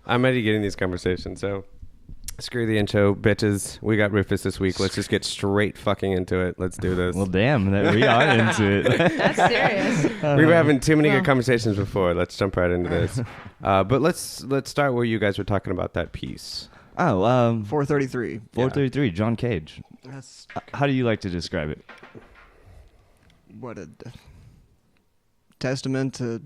I'm already getting these conversations, so screw the intro, bitches. We got Rufus this week. Let's just get straight fucking into it. Let's do this. Well, damn, we are into it. That's serious. We were having too many good conversations before. Let's jump right into this. But let's start where you guys were talking about that piece. Oh, 433. 433, John Cage. That's How do you like to describe it? what a testament to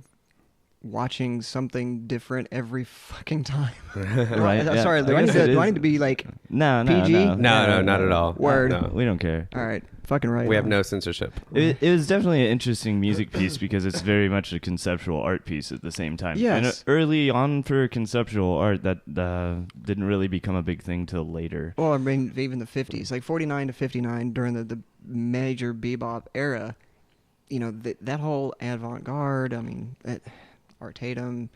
watching something different every fucking time. Right? I'm Yeah. sorry, do I need to be like No, PG? No, not at all. Word. No. We don't care. all right, fucking right. We have no censorship. It was definitely an interesting music piece because it's very much a conceptual art piece at the same time. Yes. And early on for conceptual art, that didn't really become a big thing till later. Well, I mean, even the 50s, like 49 to 59 during the major bebop era, you know, that whole avant-garde, I mean, Art Tatum,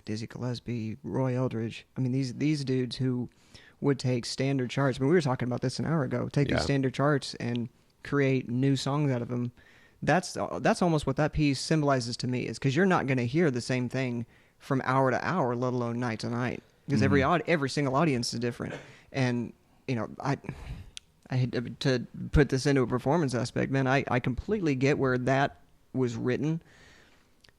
Dizzy Gillespie, Roy Eldridge. I mean, these dudes who would take standard charts. I mean, we were talking about this an hour ago. Take these standard charts and create new songs out of them. That's almost what that piece symbolizes to me. Is because you're not going to hear the same thing from hour to hour, let alone night to night. Because every single audience is different. And you know, I had to put this into a performance aspect, man. I completely get where that was written.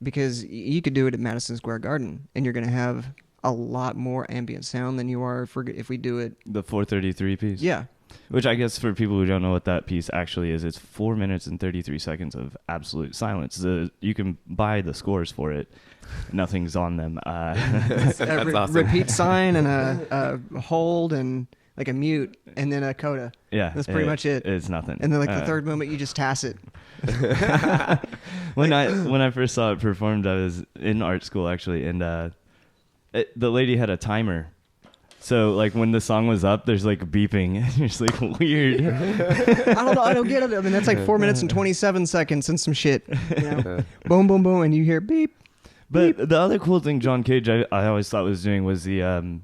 Because you could do it at Madison Square Garden, and you're going to have a lot more ambient sound than you are if we do it. The 433 piece? Yeah. Which I guess for people who don't know what that piece actually is, it's 4 minutes and 33 seconds of absolute silence. You can buy the scores for it. Nothing's on them. That's awesome. Repeat sign and a hold and like a mute and then a coda. Yeah. That's pretty much it. It's nothing. And then like the third moment, you just tacit. When I first saw it performed, I was in art school actually, and the lady had a timer. So like when the song was up, there's like beeping, and it's like weird. I don't know. I don't get it. I mean, that's like 4 minutes and 27 seconds and some shit. You know? Boom, boom, boom, and you hear beep. But the other cool thing John Cage I always thought was doing was the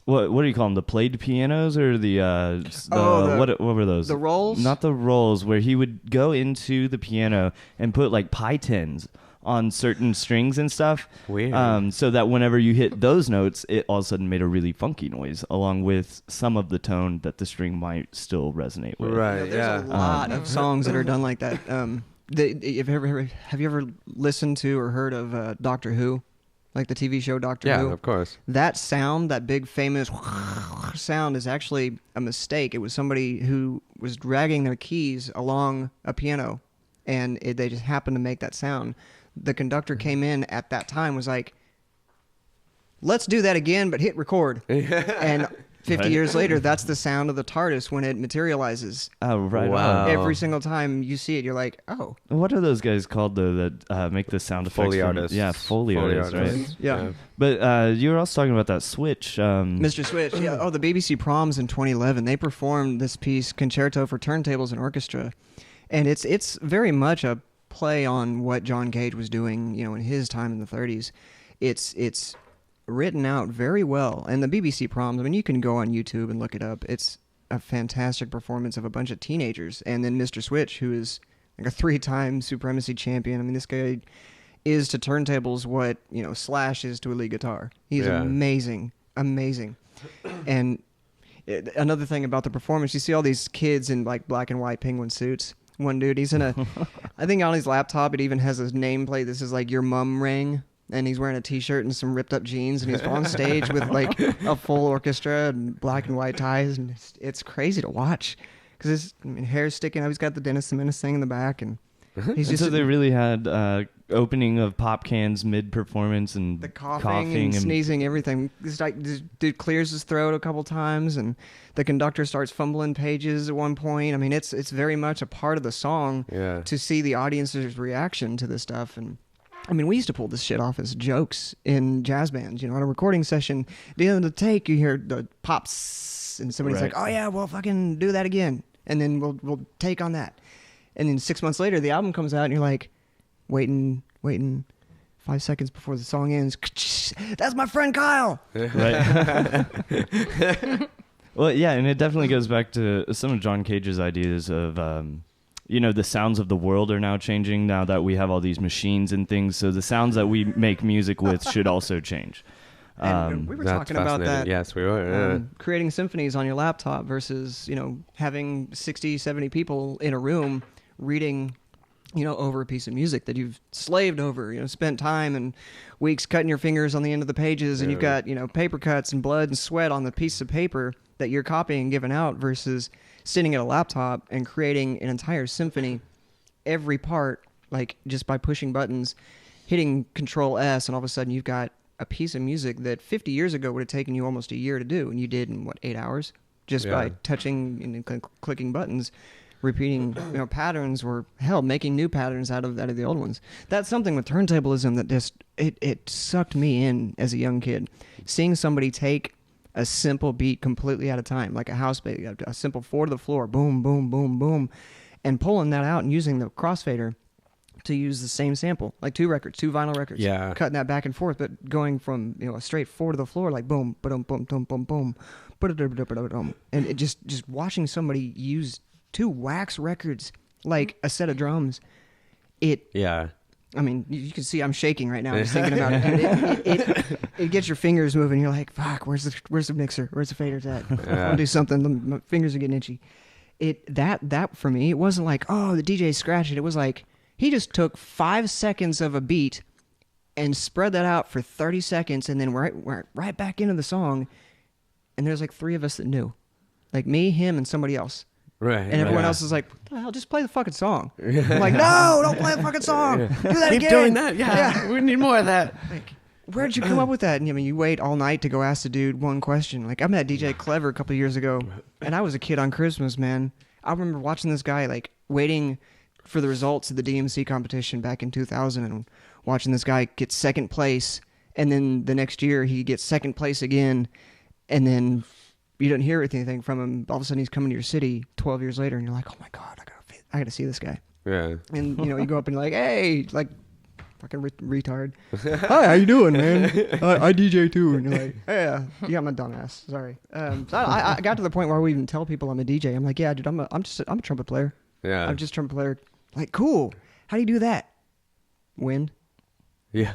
what do you call them? The played pianos or what were those? The rolls? Not the rolls, where he would go into the piano and put like pie tins on certain strings and stuff. Weird. So that whenever you hit those notes, it all of a sudden made a really funky noise, along with some of the tone that the string might still resonate with. Right. There's a lot of songs that are done like that. Have you ever listened to or heard of Doctor Who? Like the TV show Doctor Who? Yeah, of course. That sound, that big famous sound, is actually a mistake. It was somebody who was dragging their keys along a piano, and they just happened to make that sound. The conductor came in at that time, was like, let's do that again, but hit record. And 50 years later, that's the sound of the TARDIS when it materializes. Oh, right. Wow. Every single time you see it, you're like, oh. What are those guys called, though, that make the sound effects? Foley artists. Yeah, Foley artists, right? Yeah. But you were also talking about that Switch. Mr. Switch, yeah. Oh, the BBC Proms in 2011, they performed this piece, Concerto for Turntables and Orchestra. And it's very much a play on what John Cage was doing, you know, in his time in the 30s. It's written out very well. And the BBC Proms, I mean, you can go on YouTube and look it up. It's a fantastic performance of a bunch of teenagers. And then Mr. Switch, who is like a 3-time Supremacy champion. I mean, this guy is to turntables what, you know, Slash is to a lead guitar. He's amazing. And another thing about the performance, you see all these kids in like black and white penguin suits. One dude, he's in I think on his laptop it even has his nameplate. This is like your mum rang. And he's wearing a t-shirt and some ripped up jeans, and he's on stage with like a full orchestra and black and white ties, and it's crazy to watch because his hair's sticking out. He's got the Dennis the Menace thing in the back, and he's just. So they really had opening of pop cans mid performance and the coughing and sneezing, everything. This dude clears his throat a couple times, and the conductor starts fumbling pages at one point. I mean, it's very much a part of the song to see the audience's reaction to this stuff. And I mean, we used to pull this shit off as jokes in jazz bands. You know, on a recording session, at the end of the take, you hear the pops, and somebody's like, "Oh yeah, well, fucking do that again," and then we'll take on that. And then 6 months later, the album comes out, and you're like, waiting 5 seconds before the song ends. That's my friend Kyle. Right. Well, yeah, and it definitely goes back to some of John Cage's ideas of the sounds of the world are now changing now that we have all these machines and things. So the sounds that we make music with should also change. And we were talking about that. Yes, we were. Creating symphonies on your laptop versus, having 60, 70 people in a room reading, over a piece of music that you've slaved over, spent time and weeks cutting your fingers on the end of the pages, and you've got, paper cuts and blood and sweat on the piece of paper that you're copying and giving out versus sitting at a laptop and creating an entire symphony, every part, like just by pushing buttons, hitting Control S, and all of a sudden you've got a piece of music that 50 years ago would have taken you almost a year to do, and you did in 8 hours just by touching and clicking buttons, repeating patterns, or hell, making new patterns out of the old ones. That's something with turntablism that just it sucked me in as a young kid, seeing somebody take a simple beat completely at a time, like a house beat, a simple 4 to the floor, boom, boom, boom, boom, and pulling that out and using the crossfader to use the same sample, like 2 records, 2 vinyl records, cutting that back and forth, but going from a straight 4 to the floor, like boom, boom, boom, boom, boom, boom, and it just watching somebody use 2 wax records like a set of drums, I mean, you can see I'm shaking right now just thinking about it. It gets your fingers moving. You're like, fuck, where's the mixer? Where's the faders at? I want to do something. My fingers are getting itchy. That for me, it wasn't like, oh, the DJ scratched it. It was like he just took 5 seconds of a beat and spread that out for 30 seconds, and then we're right back into the song. And there's like 3 of us that knew, like me, him, and somebody else. Right. And everyone else is like, what the hell, just play the fucking song. I'm like, no, don't play the fucking song. Do that Keep again. doing that. Yeah. We need more of that. Like, where'd you come up with that? And you wait all night to go ask the dude one question. Like, I met DJ Clever a couple of years ago, and I was a kid on Christmas, man. I remember watching this guy, like, waiting for the results of the DMC competition back in 2000, and watching this guy get second place, and then the next year he gets second place again, and then you don't hear anything from him. All of a sudden he's coming to your city 12 years later, and you're like, oh my God, I gotta see this guy. Yeah. And you go up and you're like, hey, like fucking retard. Hi, how you doing, man? I DJ too. And you're like, yeah, you got my dumb ass. Sorry. So I got to the point where we even tell people I'm a DJ. I'm like, yeah, dude, I'm a trumpet player. Yeah. I'm just a trumpet player. Like, cool. How do you do that? Wind. Yeah.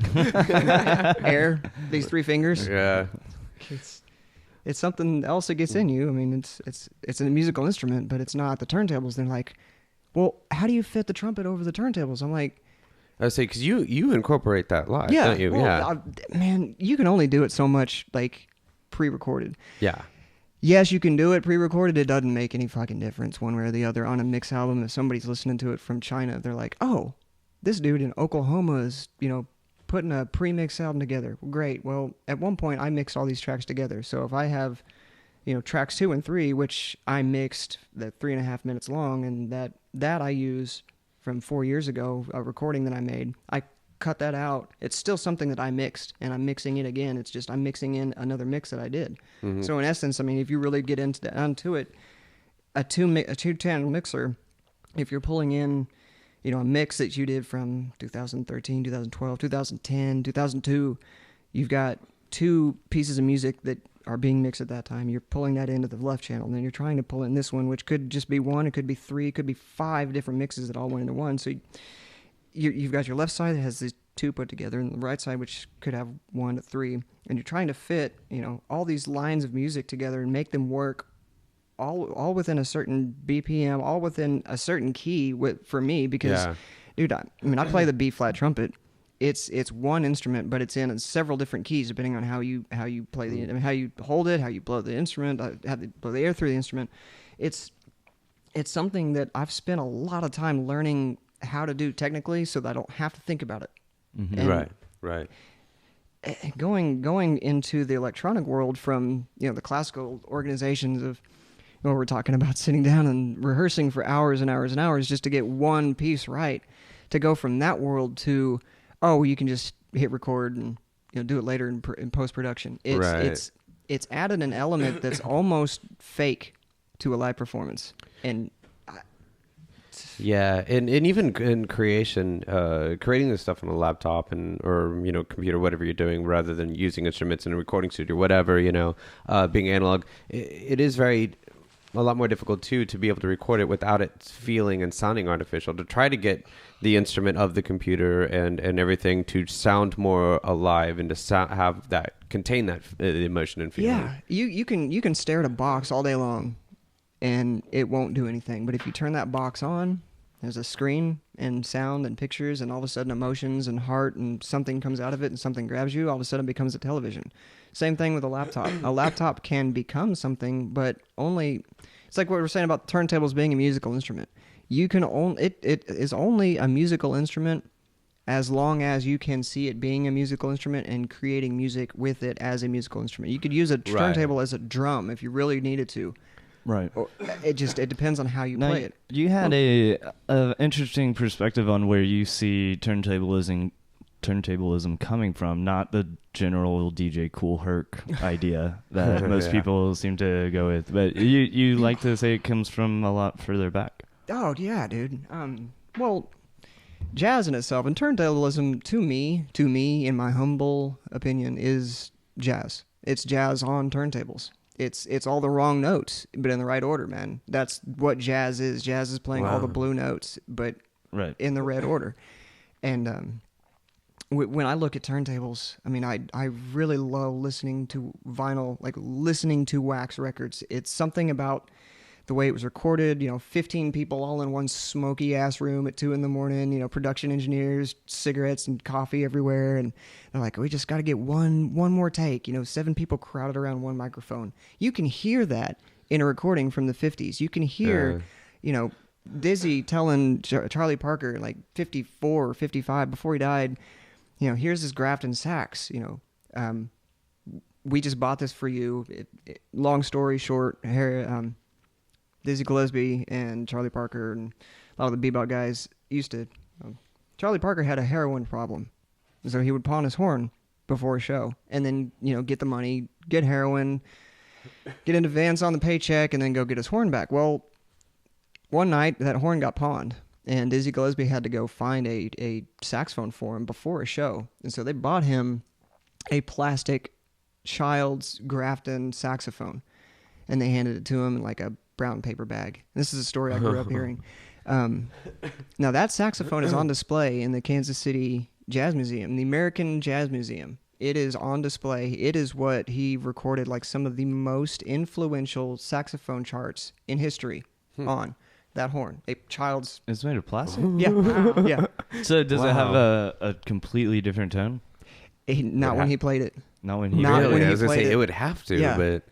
Air. These 3 fingers. Yeah. It's something else that gets in you. I mean, it's a musical instrument, but it's not the turntables. They're like, well, how do you fit the trumpet over the turntables? I'm like, I would say, because you incorporate that live, yeah, don't you? Well, man, you can only do it so much, like, pre-recorded. Yeah. Yes, you can do it pre-recorded. It doesn't make any fucking difference one way or the other on a mix album. If somebody's listening to it from China, they're like, oh, this dude in Oklahoma is, putting a pre-mix album together. Great. Well, at one point I mixed all these tracks together. So if I have, tracks 2 and 3, which I mixed that 3.5 minutes long, and that I use from 4 years ago, a recording that I made, I cut that out. It's still something that I mixed, and I'm mixing it again. It's just I'm mixing in another mix that I did. Mm-hmm. So in essence, I mean, if you really get onto it, a 210 mixer, if you're pulling in, a mix that you did from 2013, 2012, 2010, 2002, you've got 2 pieces of music that are being mixed at that time. You're pulling that into the left channel, and then you're trying to pull in this one, which could just be 1, it could be 3, it could be 5 different mixes that all went into one. So you've got your left side that has these 2 put together, and the right side, which could have 1 to 3, and you're trying to fit, all these lines of music together and make them work all within a certain BPM, all within a certain key for me, because, dude, I play the B flat trumpet. It's one instrument, but it's in several different keys depending on how you play how you hold it, how you blow the instrument, how you blow the air through the instrument. It's something that I've spent a lot of time learning how to do technically, so that I don't have to think about it. Mm-hmm. Right. Going into the electronic world from the classical organizations of. We're talking about sitting down and rehearsing for hours and hours and hours just to get one piece right. To go from that world to, you can just hit record and do it later in post production. It's added an element that's almost fake to a live performance. And and even in creation, creating this stuff on a laptop or computer, whatever you're doing, rather than using instruments in a recording studio, whatever, being analog, it is very a lot more difficult too to be able to record it without it feeling and sounding artificial. To try to get the instrument of the computer and everything to sound more alive and to have that contain that emotion and feeling. Yeah, you can stare at a box all day long, and it won't do anything. But if you turn that box on, there's a screen and sound and pictures, and all of a sudden emotions and heart, and something comes out of it, and something grabs you. All of a sudden, it becomes a television. Same thing with a laptop. A laptop can become something, but only. It's like what we were saying about turntables being a musical instrument. You can only it is only a musical instrument as long as you can see it being a musical instrument and creating music with it as a musical instrument. You could use a turntable as a drum if you really needed to. Right. Or it depends on how you play it. You had a interesting perspective on where you see turntablism coming from, not the general DJ Kool Herc idea that most people seem to go with, but you like to say it comes from a lot further back. Oh yeah, dude. Well, jazz in itself and turntablism to me, in my humble opinion, is jazz. It's jazz on turntables. It's all the wrong notes, but in the right order, man. That's what jazz is. Jazz is playing all the blue notes, but in the red order. And when I look at turntables, I mean, I really love listening to vinyl, like listening to wax records. It's something about the way it was recorded, 15 people all in one smoky ass room at 2 a.m, production engineers, cigarettes and coffee everywhere. And they're like, we just got to get one more take, 7 people crowded around one microphone. You can hear that in a recording from the 50s. You can hear, Dizzy telling Charlie Parker, like 54 or 55 before he died, here's this Grafton sax, we just bought this for you. Long story short, Dizzy Gillespie and Charlie Parker and a lot of the bebop guys used to. Charlie Parker had a heroin problem, so he would pawn his horn before a show, and then get the money, get heroin, get into Vance on the paycheck, and then go get his horn back. Well, one night that horn got pawned, and Dizzy Gillespie had to go find a saxophone for him before a show, and so they bought him a plastic child's Grafton saxophone, and they handed it to him in like a brown paper bag. This is a story I grew up hearing. Now that saxophone is on display in the Kansas City Jazz Museum, the American Jazz Museum. It is on display. It is what he recorded like some of the most influential saxophone charts in history on that horn. A child's... It's made of plastic? Yeah. Yeah. So does it have a completely different tone? Not when he played it. Not when he Not Really? when he I was going to played say it. it would have to, Yeah. but...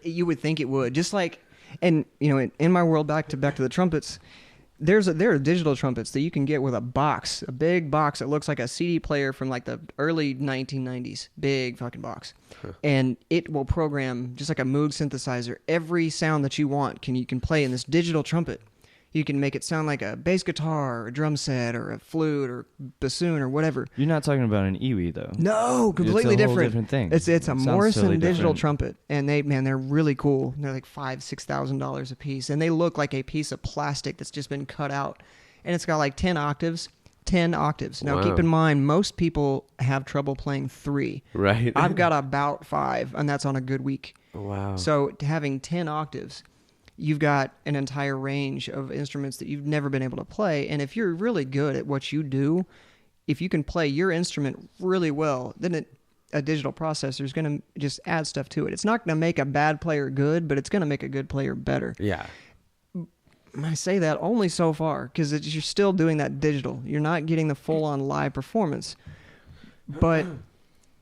You would think it would. Just like... And, in my world, back to the trumpets, there are digital trumpets that you can get with a box, a big box that looks like a CD player from like the early 1990s. Big fucking box. And it will program, just like a Moog synthesizer, every sound that you want. You can play in this digital trumpet. You can make it sound like a bass guitar or a drum set or a flute or bassoon or whatever. You're not talking about an Iwi though. No, completely it's a whole different. different thing. It's a Sounds Morrison totally digital different. trumpet, and they're really cool. They're like $5,000-$6,000 a piece, and they look like a piece of plastic that's just been cut out, and it's got like 10 octaves. 10 octaves. Now, keep in mind, most people have trouble playing 3. Right. I've got about 5, and that's on a good week. Wow. So having 10 octaves, you've got an entire range of instruments that you've never been able to play. And if you're really good at what you do, if you can play your instrument really well, then a digital processor is going to just add stuff to it. It's not going to make a bad player good, but it's going to make a good player better. Yeah. I say that only so far because you're still doing that digital. You're not getting the full-on live performance. But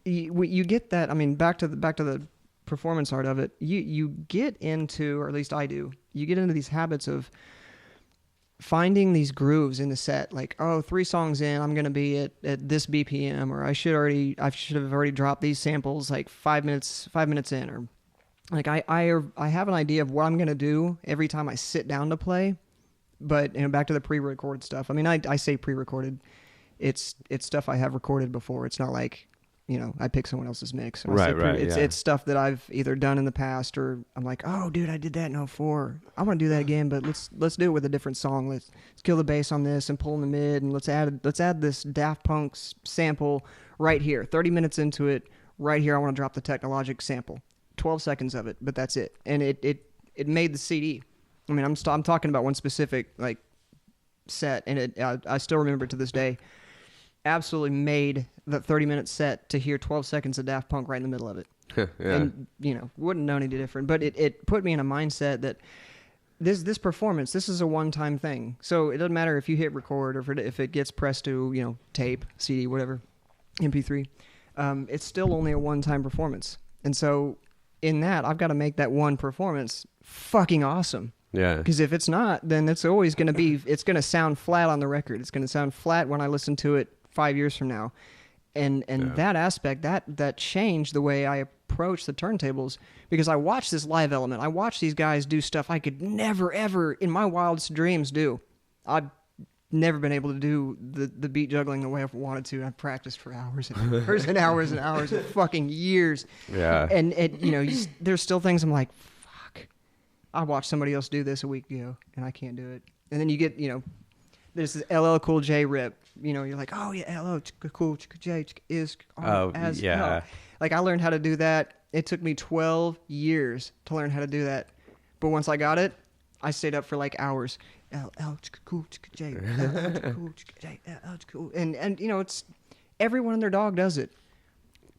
you get that. I mean, back to the performance art of it, you get into, or at least I do, you get into these habits of finding these grooves in the set, like, 3 songs in, I'm going to be at this BPM, or I should have already dropped these samples like 5 minutes in, or like I have an idea of what I'm going to do every time I sit down to play. But back to the pre-recorded stuff. I mean, I say pre-recorded. It's stuff I have recorded before. It's not like, I pick someone else's mix. When I say Right. It's stuff that I've either done in the past, or I'm like, oh, dude, I did that in 2004. I want to do that again, but let's do it with a different song. Let's kill the bass on this and pull in the mid, and let's add this Daft Punk sample right here. 30 minutes into it, right here, I want to drop the Technologic sample. 12 seconds of it, but that's it. And it made the CD. I mean, I'm talking about one specific like set, and I still remember it to this day. Absolutely made the 30-minute set to hear 12 seconds of Daft Punk right in the middle of it. Yeah. And, wouldn't know any different. But it put me in a mindset that this performance, this is a one-time thing. So it doesn't matter if you hit record or if it gets pressed to, tape, CD, whatever, MP3. It's still only a one-time performance. And so in that, I've got to make that one performance fucking awesome. Yeah. Because if it's not, then it's always going to be, it's going to sound flat on the record. It's going to sound flat when I listen to it 5 years from now. And that aspect, that changed the way I approach the turntables, because I watched this live element. I watched these guys do stuff I could never, ever, in my wildest dreams, do. I've never been able to do the beat juggling the way I've wanted to. I've practiced for hours and hours and hours and hours and fucking years. Yeah. And there's still things I'm like, fuck, I watched somebody else do this a week ago, and I can't do it. And then you get, there's this LL Cool J rip. You're like, oh yeah, LL Cool J is as hell. Like, I learned how to do that. It took me 12 years to learn how to do that. But once I got it, I stayed up for like hours. LL Cool J, LL Cool J, LL Cool. And it's everyone and their dog does it.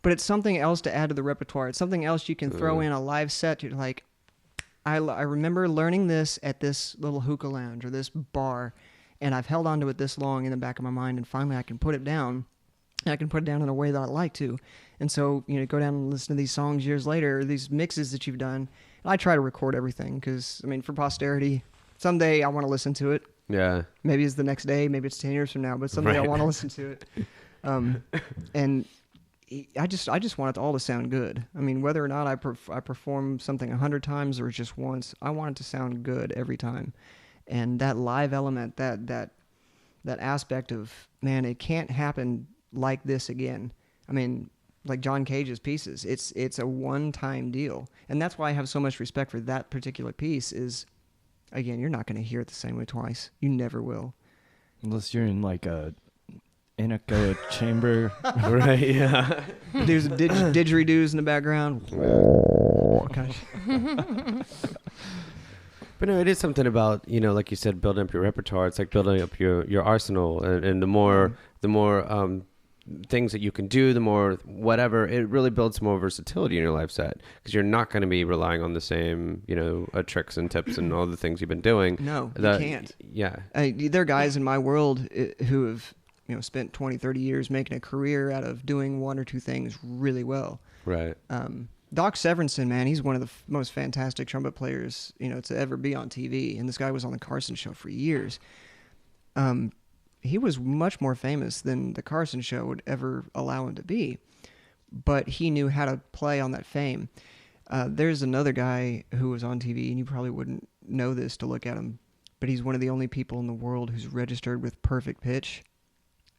But it's something else to add to the repertoire. It's something else you can throw in a live set. You're like, I remember learning this at this little hookah lounge or this bar, and I've held on to it this long in the back of my mind, and finally I can put it down. And I can put it down in a way that I like to. And so, go down and listen to these songs years later, these mixes that you've done. And I try to record everything because, for posterity, someday I want to listen to it. Yeah. Maybe it's the next day, maybe it's 10 years from now, but someday I want to listen to it. And I just want it all to sound good. Whether or not I perform something 100 times or just once, I want it to sound good every time. And that live element, that aspect of, man, it can't happen like this again. Like John Cage's pieces, it's a one-time deal. And that's why I have so much respect for that particular piece is, again, you're not going to hear it the same way twice. You never will. Unless you're in like a anechoic chamber. Right, yeah. There's didgeridoos in the background. But no, it is something about, like you said, building up your repertoire. It's like building up your arsenal. And the more things that you can do, the more whatever, it really builds more versatility in your live set, because you're not going to be relying on the same, tricks and tips and all the things you've been doing. No, you can't. Yeah. There are guys in my world who have, spent 20, 30 years making a career out of doing one or two things really well. Right. Doc Severinsen, man, he's one of the most fantastic trumpet players, to ever be on TV. And this guy was on the Carson Show for years. He was much more famous than the Carson Show would ever allow him to be. But he knew how to play on that fame. There's another guy who was on TV, and you probably wouldn't know this to look at him, but he's one of the only people in the world who's registered with perfect pitch.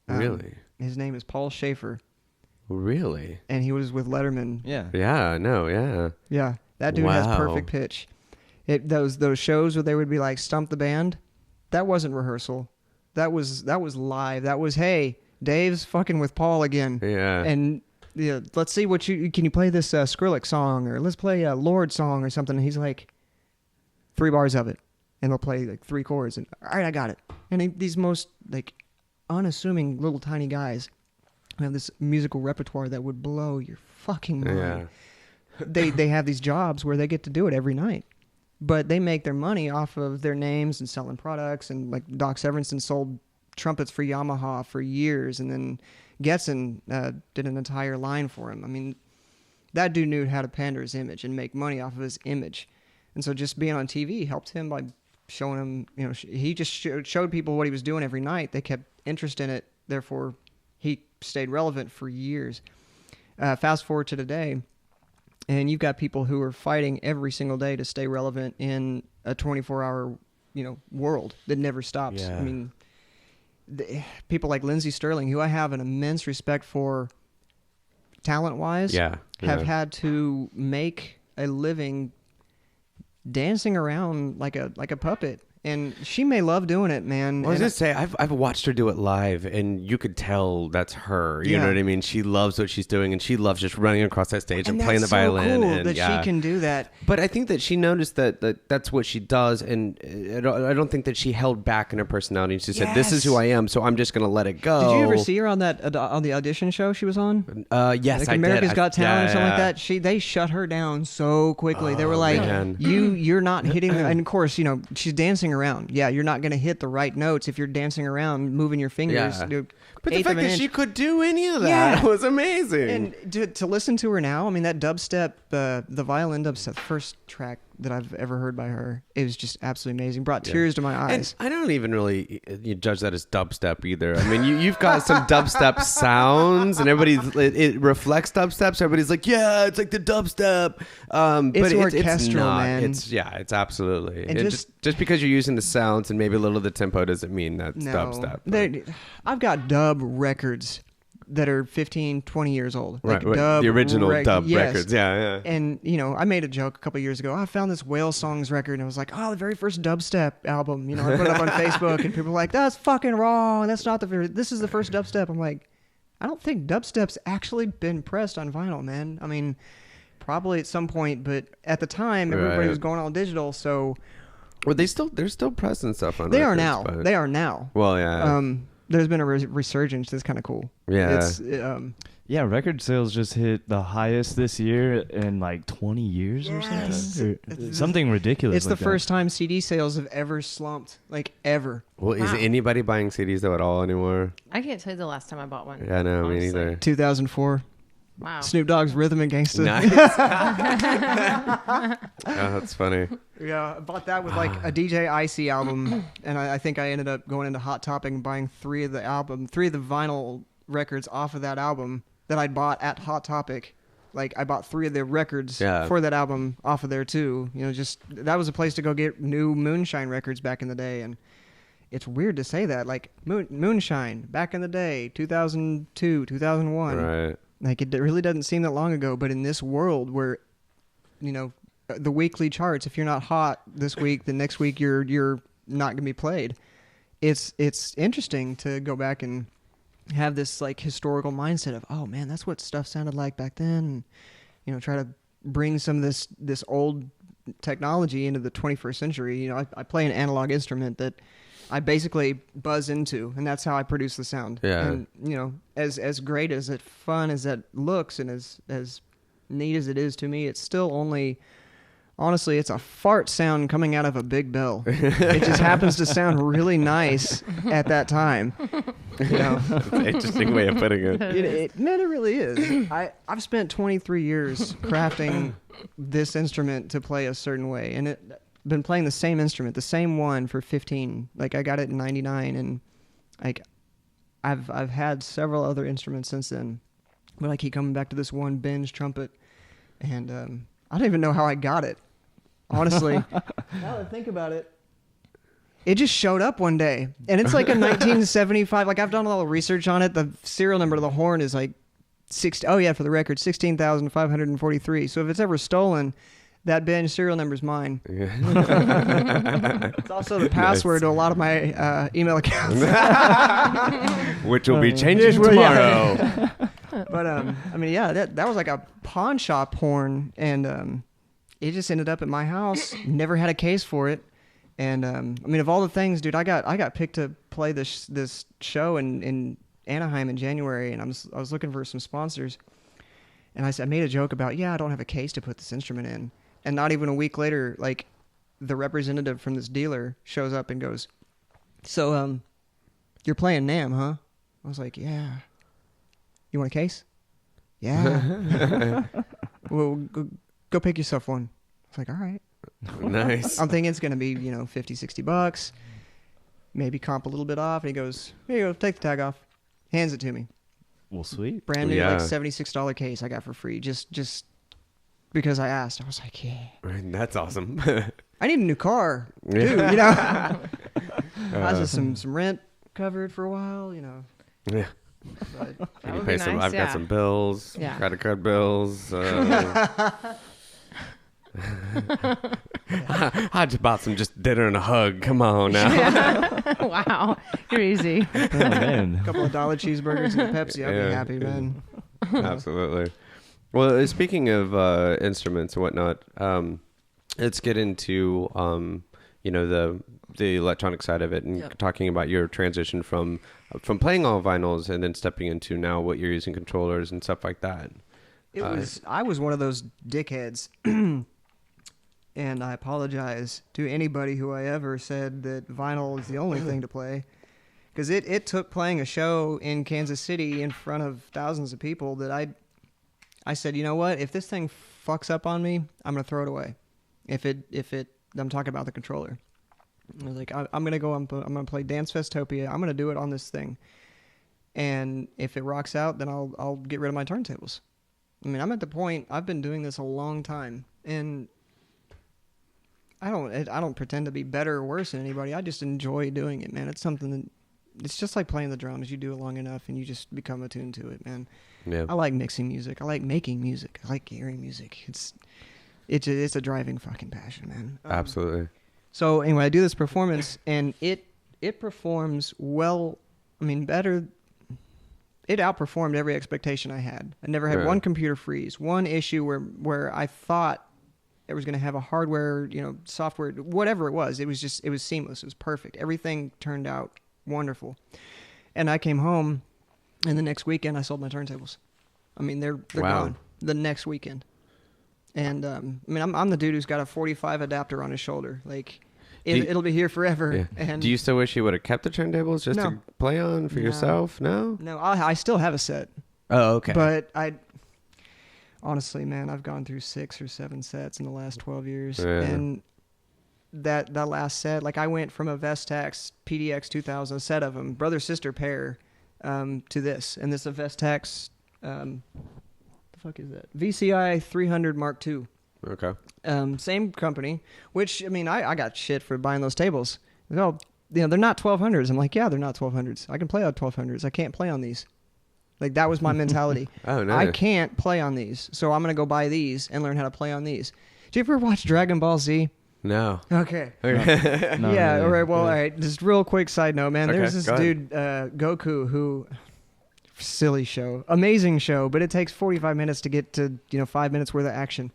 Really? His name is Paul Schaefer. Really? And he was with Letterman. Yeah. Yeah, no, yeah. Yeah, that dude has perfect pitch. Those shows where they would be like, stump the band, that wasn't rehearsal. That was live. That was, hey, Dave's fucking with Paul again. Yeah. And let's see can you play this Skrillex song, or let's play a Lord song or something. And he's like, 3 bars of it. And they'll play like 3 chords. And all right, I got it. And these most like unassuming little tiny guys who have this musical repertoire that would blow your fucking mind. Yeah. They have these jobs where they get to do it every night. But they make their money off of their names and selling products. And like Doc Severinsen sold trumpets for Yamaha for years. And then Getson did an entire line for him. That dude knew how to pander his image and make money off of his image. And so just being on TV helped him by showing him, he just showed people what he was doing every night. They kept interest in it. Therefore, he stayed relevant for years. Fast forward to today. And you've got people who are fighting every single day to stay relevant in a 24-hour, world that never stops. Yeah. People like Lindsey Sterling, who I have an immense respect for talent-wise, have had to make a living dancing around like a puppet And she may love doing it, man. I was And gonna say I've watched her do it live, and you could tell that's her. You Yeah. know what I mean? She loves what she's doing, and she loves just running across that stage and playing the that's so violin. cool And that she can do that. But I think that she noticed that that's what she does, and I don't think that she held back in her personality. She said, "This is who I am, so I'm just gonna let it go." Did you ever see her on that on the audition show she was on? Yes, Like I America's did. Got Talent or something like yeah. that. They shut her down so quickly. They were like, man. you're not hitting. And of course, she's dancing around. Yeah, you're not going to hit the right notes if you're dancing around, moving your fingers. Yeah. But the fact that she could do any of that Yeah. was amazing. And to listen to her now, I mean, that dubstep, the violin dubstep, first track that I've ever heard by her, it was just absolutely amazing. Brought tears to my eyes. And I don't even really you judge that as dubstep either. I mean, you've got some dubstep sounds, and it reflects dubstep. So everybody's like, yeah, it's like the dubstep. But It's it's orchestral, not. man. It's absolutely. And just because you're using the sounds and maybe a little of the tempo doesn't mean that's dubstep. I've got dub records that are 15, 20 years old. Right, Like dub the original dub yes. records. Yeah. And, I made a joke a couple years ago. I found this Whale Songs record, and I was like, the very first dubstep album. I put it up on Facebook, and people were like, that's fucking wrong. That's not this is the first dubstep. I'm like, I don't think dubstep's actually been pressed on vinyl, man. I mean, probably at some point, but at the time, everybody was going all digital, so... Well, they're still pressing stuff on They records, are now. but- They are now. Well, yeah. There's been a resurgence that's kind of cool. Yeah. Yeah, record sales just hit the highest this year in like 20 years or something. Or something ridiculous. It's the first time CD sales have ever slumped, like ever. Well, is anybody buying CDs though at all anymore? I can't tell you the last time I bought one. Yeah, no, me honestly. neither. 2004. Wow. Snoop Dogg's Rhythm and Gangsta. Nice. Oh, that's funny. Yeah, I bought that with like a DJ Icy album, and I think I ended up going into Hot Topic and buying three of the vinyl records off of that album that I'd bought at Hot Topic. Like I bought three of the records for that album off of there too. Just that was a place to go get new Moonshine records back in the day, and it's weird to say that. Like Moonshine back in the day, 2002, 2001. Right. Like it really doesn't seem that long ago, but in this world where, the weekly charts, if you're not hot this week, the next week you're not gonna be played. It's interesting to go back and have this like historical mindset of, oh man, that's what stuff sounded like back then. And, try to bring some of this old technology into the 21st century. I play an analog instrument that I basically buzz into, and that's how I produce the sound. Yeah. And, as great as it fun as that looks and as neat as it is to me, it's still only, honestly, it's a fart sound coming out of a big bell. It just happens to sound really nice at that time. That's an interesting way of putting it. Man, it really is. I've spent 23 years crafting this instrument to play a certain way, and been playing the same instrument, the same one for 15. Like I got it in 99, and like I've had several other instruments since then, but I keep coming back to this one Ben's trumpet, and I don't even know how I got it. Honestly, now that I think about it, it just showed up one day, and it's like a 1975. Like I've done all the research on it. The serial number of the horn is like for the record, 16,543. So if it's ever stolen, that Ben serial number is mine. It's also the password to a lot of my email accounts, which will be changing tomorrow. But I mean, yeah, that was like a pawn shop horn, and it just ended up at my house. Never had a case for it, and I mean, of all the things, dude, I got picked to play this show in Anaheim in January, and I was looking for some sponsors, and I made a joke about, I don't have a case to put this instrument in. And not even a week later, like, the representative from this dealer shows up and goes, so, you're playing NAMM, huh? I was like, yeah. You want a case? Yeah. Well, go pick yourself one. I was like, all right. Nice. I'm thinking it's going to be, $50, $60. Maybe comp a little bit off. And he goes, here you go, take the tag off. Hands it to me. Well, sweet. Brand new, like, $76 case I got for free. Just because I asked. I was like, yeah. That's awesome. I need a new car, dude. I was just some rent covered for a while, Yeah. But That would pay be some. nice, I've got some bills, Yeah. credit card bills. I just bought some just dinner and a hug. Come on now. Wow, you're easy. Oh, man. A couple of dollar cheeseburgers and a Pepsi. I'll be happy, man. Absolutely. Well, speaking of instruments and whatnot, let's get into the electronic side of it and talking about your transition from playing all vinyls and then stepping into now what you're using controllers and stuff like that. I was one of those dickheads, and I apologize to anybody who I ever said that vinyl is the only thing to play, because it took playing a show in Kansas City in front of thousands of people that I said, you know what, if this thing fucks up on me, I'm gonna throw it away. I'm talking about the controller. I was like, I'm gonna play Dance Festopia. I'm gonna do it on this thing, and if it rocks out, then I'll get rid of my turntables. I mean, I'm at the point, I've been doing this a long time, and I don't pretend to be better or worse than anybody. I just enjoy doing it, man. It's something that, it's just like playing the drums. You do it long enough, and you just become attuned to it, man. Yeah. I like mixing music. I like making music. I like hearing music. It's a driving fucking passion, man. Absolutely. So anyway, I do this performance, and it performs well. I mean, better. It outperformed every expectation I had. I never had one computer freeze, one issue where I thought it was going to have a hardware, software, whatever it was. It was seamless. It was perfect. Everything turned out wonderful. And I came home, and the next weekend I sold my turntables. I mean, they're gone the next weekend. And I'm the dude who's got a 45 adapter on his shoulder. Like, it'll be here forever. Yeah. And do you still wish you would have kept the turntables just to play on for yourself? No? No, I still have a set. Oh, okay. But honestly, man, I've gone through 6 or 7 sets in the last 12 years. Yeah. And that last set, like, I went from a Vestax PDX 2000, a set of them, brother-sister pair, to this. And this is a Vestax, the fuck is that? VCI 300 Mark II. Okay. Same company, which, I mean, I got shit for buying those tables. Oh, they're not 1200s. I'm like, yeah, they're not 1200s. I can play on 1200s. I can't play on these. Like, that was my mentality. Oh, nice. I can't play on these, so I'm going to go buy these and learn how to play on these. Did you ever watch Dragon Ball Z? No. Okay. No, Yeah, really. all right. Well, all right. Just real quick side note, man. Okay, There's this go ahead. dude, Goku, who... Silly show. Amazing show, but it takes 45 minutes to get to, 5 minutes worth of action.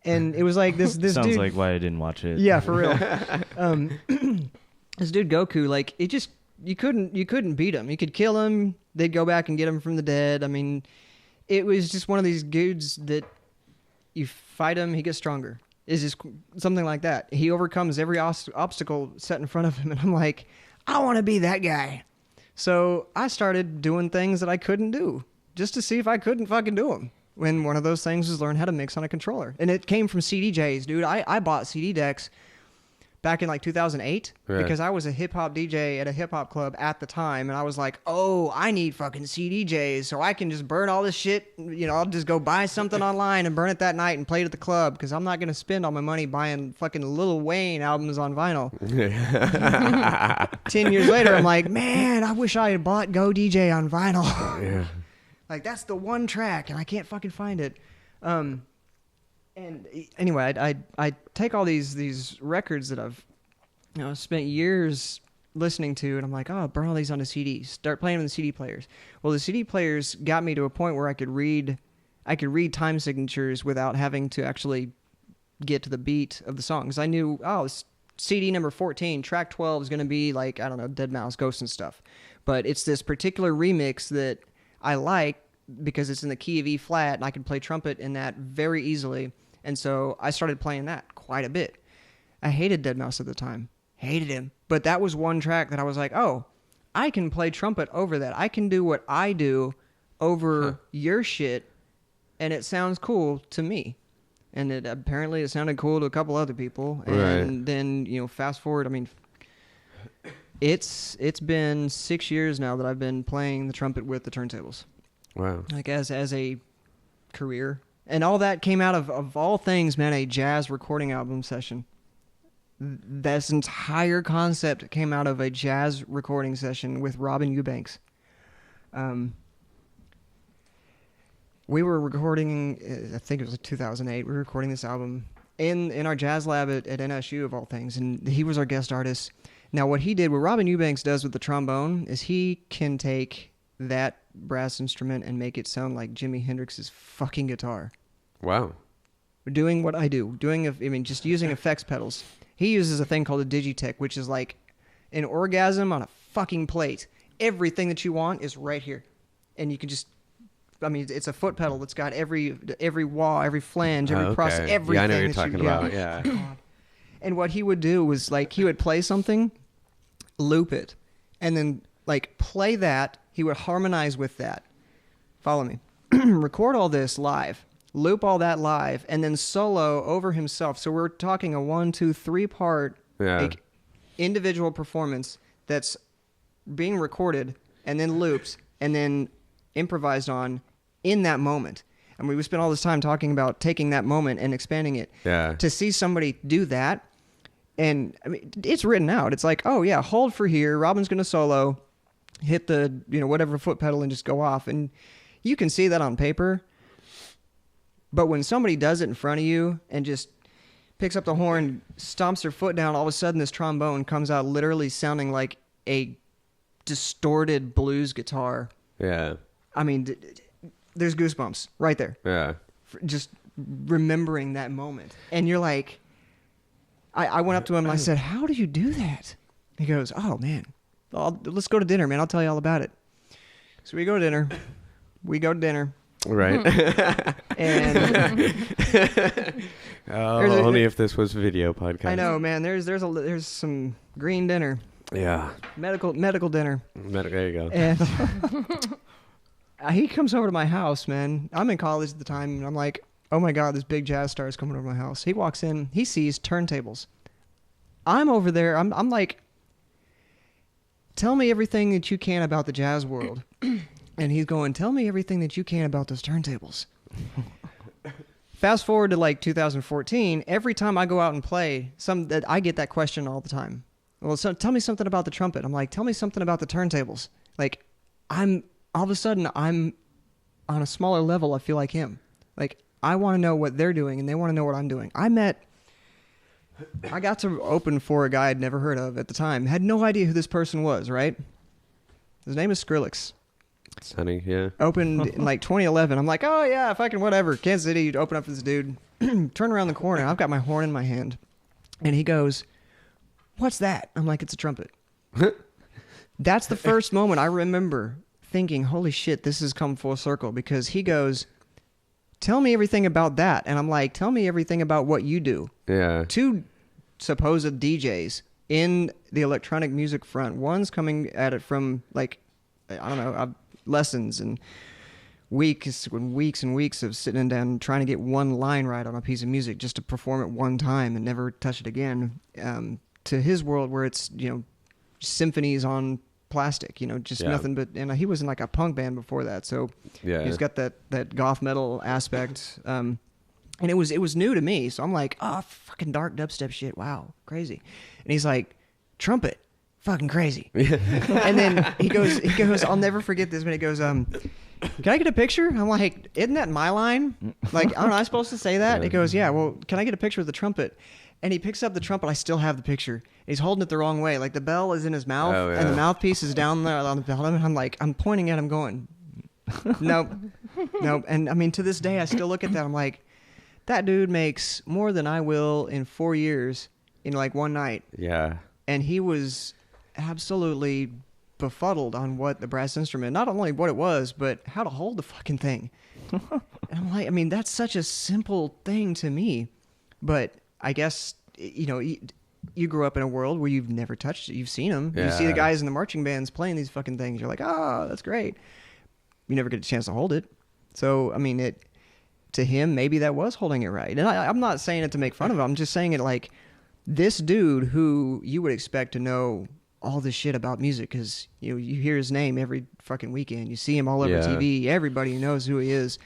And it was like this Sounds dude... like why I didn't watch it. Yeah, for real. This dude Goku, like, it just... You couldn't beat him. You could kill him. They'd go back and get him from the dead. I mean, it was just one of these dudes that you fight him, he gets stronger. It's just something like that. He overcomes every obstacle set in front of him, and I'm like, I want to be that guy. So I started doing things that I couldn't do, just to see if I couldn't fucking do them. When one of those things was learn how to mix on a controller. And it came from CDJs, dude. I bought CD decks back in like 2008 because I was a hip-hop DJ at a hip-hop club at the time, and I was like, oh, I need fucking CDJs so I can just burn all this shit. I'll just go buy something online and burn it that night and play it at the club because I'm not going to spend all my money buying fucking Lil Wayne albums on vinyl. 10 years later, I'm like, man, I wish I had bought Go DJ on vinyl. Yeah. Like, that's the one track, and I can't fucking find it. And anyway, I take all these records that I've spent years listening to, and I'm like, oh, burn all these onto CDs. Start playing with the CD players. Well, the CD players got me to a point where I could read time signatures without having to actually get to the beat of the songs. I knew, CD number 14, track 12 is going to be like, I don't know, Deadmau5, Ghost and stuff. But it's this particular remix that I like because it's in the key of E flat, and I can play trumpet in that very easily. And so I started playing that quite a bit. I hated Deadmau5 at the time. Hated him. But that was one track that I was like, oh, I can play trumpet over that. I can do what I do over your shit, and it sounds cool to me. And apparently it sounded cool to a couple other people. And then, fast forward, I mean, it's been 6 years now that I've been playing the trumpet with the turntables. Wow. Like as a career. And all that came out of all things, man, a jazz recording album session. This entire concept came out of a jazz recording session with Robin Eubanks. We were recording, I think it was 2008, we were recording this album, in our jazz lab at NSU of all things, and he was our guest artist. Now, what he did, what Robin Eubanks does with the trombone, is he can take that brass instrument and make it sound like Jimi Hendrix's fucking guitar. Wow. Doing what I do, just using effects pedals. He uses a thing called a Digitech, which is like an orgasm on a fucking plate. Everything that you want is right here, and you can just. It's a foot pedal that's got every wah, every flange, every cross, everything. Yeah, I know what you're talking about. Yeah. And what he would do was like he would play something, loop it, and then like play that. He would harmonize with that. Follow me. Record all this live, loop all that live, and then solo over himself. So we're talking a 1, 2, 3 part like individual performance that's being recorded and then looped and then improvised on in that moment. And we spent all this time talking about taking that moment and expanding it. Yeah. To see somebody do that, and it's written out. It's like, oh yeah, hold for here. Robin's going to solo, hit the whatever foot pedal and just go off. And you can see that on paper. But when somebody does it in front of you and just picks up the horn, stomps their foot down, all of a sudden this trombone comes out literally sounding like a distorted blues guitar. Yeah. There's goosebumps right there. Yeah. Just remembering that moment. And you're like, I went up to him and I said, how do you do that? He goes, oh, man, let's go to dinner, man. I'll tell you all about it. So we go to dinner. Right. And only if this was video podcast. I know, man. There's some green dinner. Yeah. Medical dinner. There you go. And he comes over to my house, man. I'm in college at the time, and I'm like, oh my God, this big jazz star is coming over to my house. He walks in, he sees turntables. I'm over there, I'm like, tell me everything that you can about the jazz world. And he's going, tell me everything that you can about those turntables. Fast forward to like 2014, every time I go out and play, I get that question all the time. Well, so tell me something about the trumpet. I'm like, tell me something about the turntables. Like, all of a sudden, I'm on a smaller level. I feel like him. Like, I want to know what they're doing, and they want to know what I'm doing. I got to open for a guy I'd never heard of at the time. Had no idea who this person was, right? His name is Skrillex. Sunny, yeah. Opened in like 2011. I'm like, oh yeah, fucking whatever. Kansas City, you'd open up for this dude. Turn around the corner. I've got my horn in my hand. And he goes, what's that? I'm like, it's a trumpet. That's the first moment I remember thinking, holy shit, this has come full circle, because he goes, tell me everything about that. And I'm like, tell me everything about what you do. Yeah. Two supposed DJs in the electronic music front. One's coming at it from like, I don't know, lessons and weeks and weeks of sitting down trying to get one line right on a piece of music just to perform it one time and never touch it again. To his world where it's, symphonies on plastic, just nothing but, and he was in like a punk band before that. So he's got that goth metal aspect. And it was new to me. So I'm like, oh, fucking dark dubstep shit. Wow. Crazy. And he's like, trumpet. Fucking crazy. And then he goes, I'll never forget this, but he goes, can I get a picture? I'm like, isn't that my line? Like, aren't I supposed to say that? He goes, yeah, well, can I get a picture of the trumpet? And he picks up the trumpet. I still have the picture. He's holding it the wrong way. Like the bell is in his mouth and the mouthpiece is down there on the bottom. And I'm like, I'm pointing at him going, nope. And to this day, I still look at that. I'm like, that dude makes more than I will in 4 years in like one night. Yeah. And he was absolutely befuddled on what the brass instrument, not only what it was, but how to hold the fucking thing. And I'm like, that's such a simple thing to me. But I guess, you grew up in a world where you've never touched it. You've seen them. Yeah. You see the guys in the marching bands playing these fucking things. You're like, oh, that's great. You never get a chance to hold it. So, to him, maybe that was holding it right. And I'm not saying it to make fun of him. I'm just saying it like this dude who you would expect to know all this shit about music because, you hear his name every fucking weekend. You see him all over TV. Everybody knows who he is.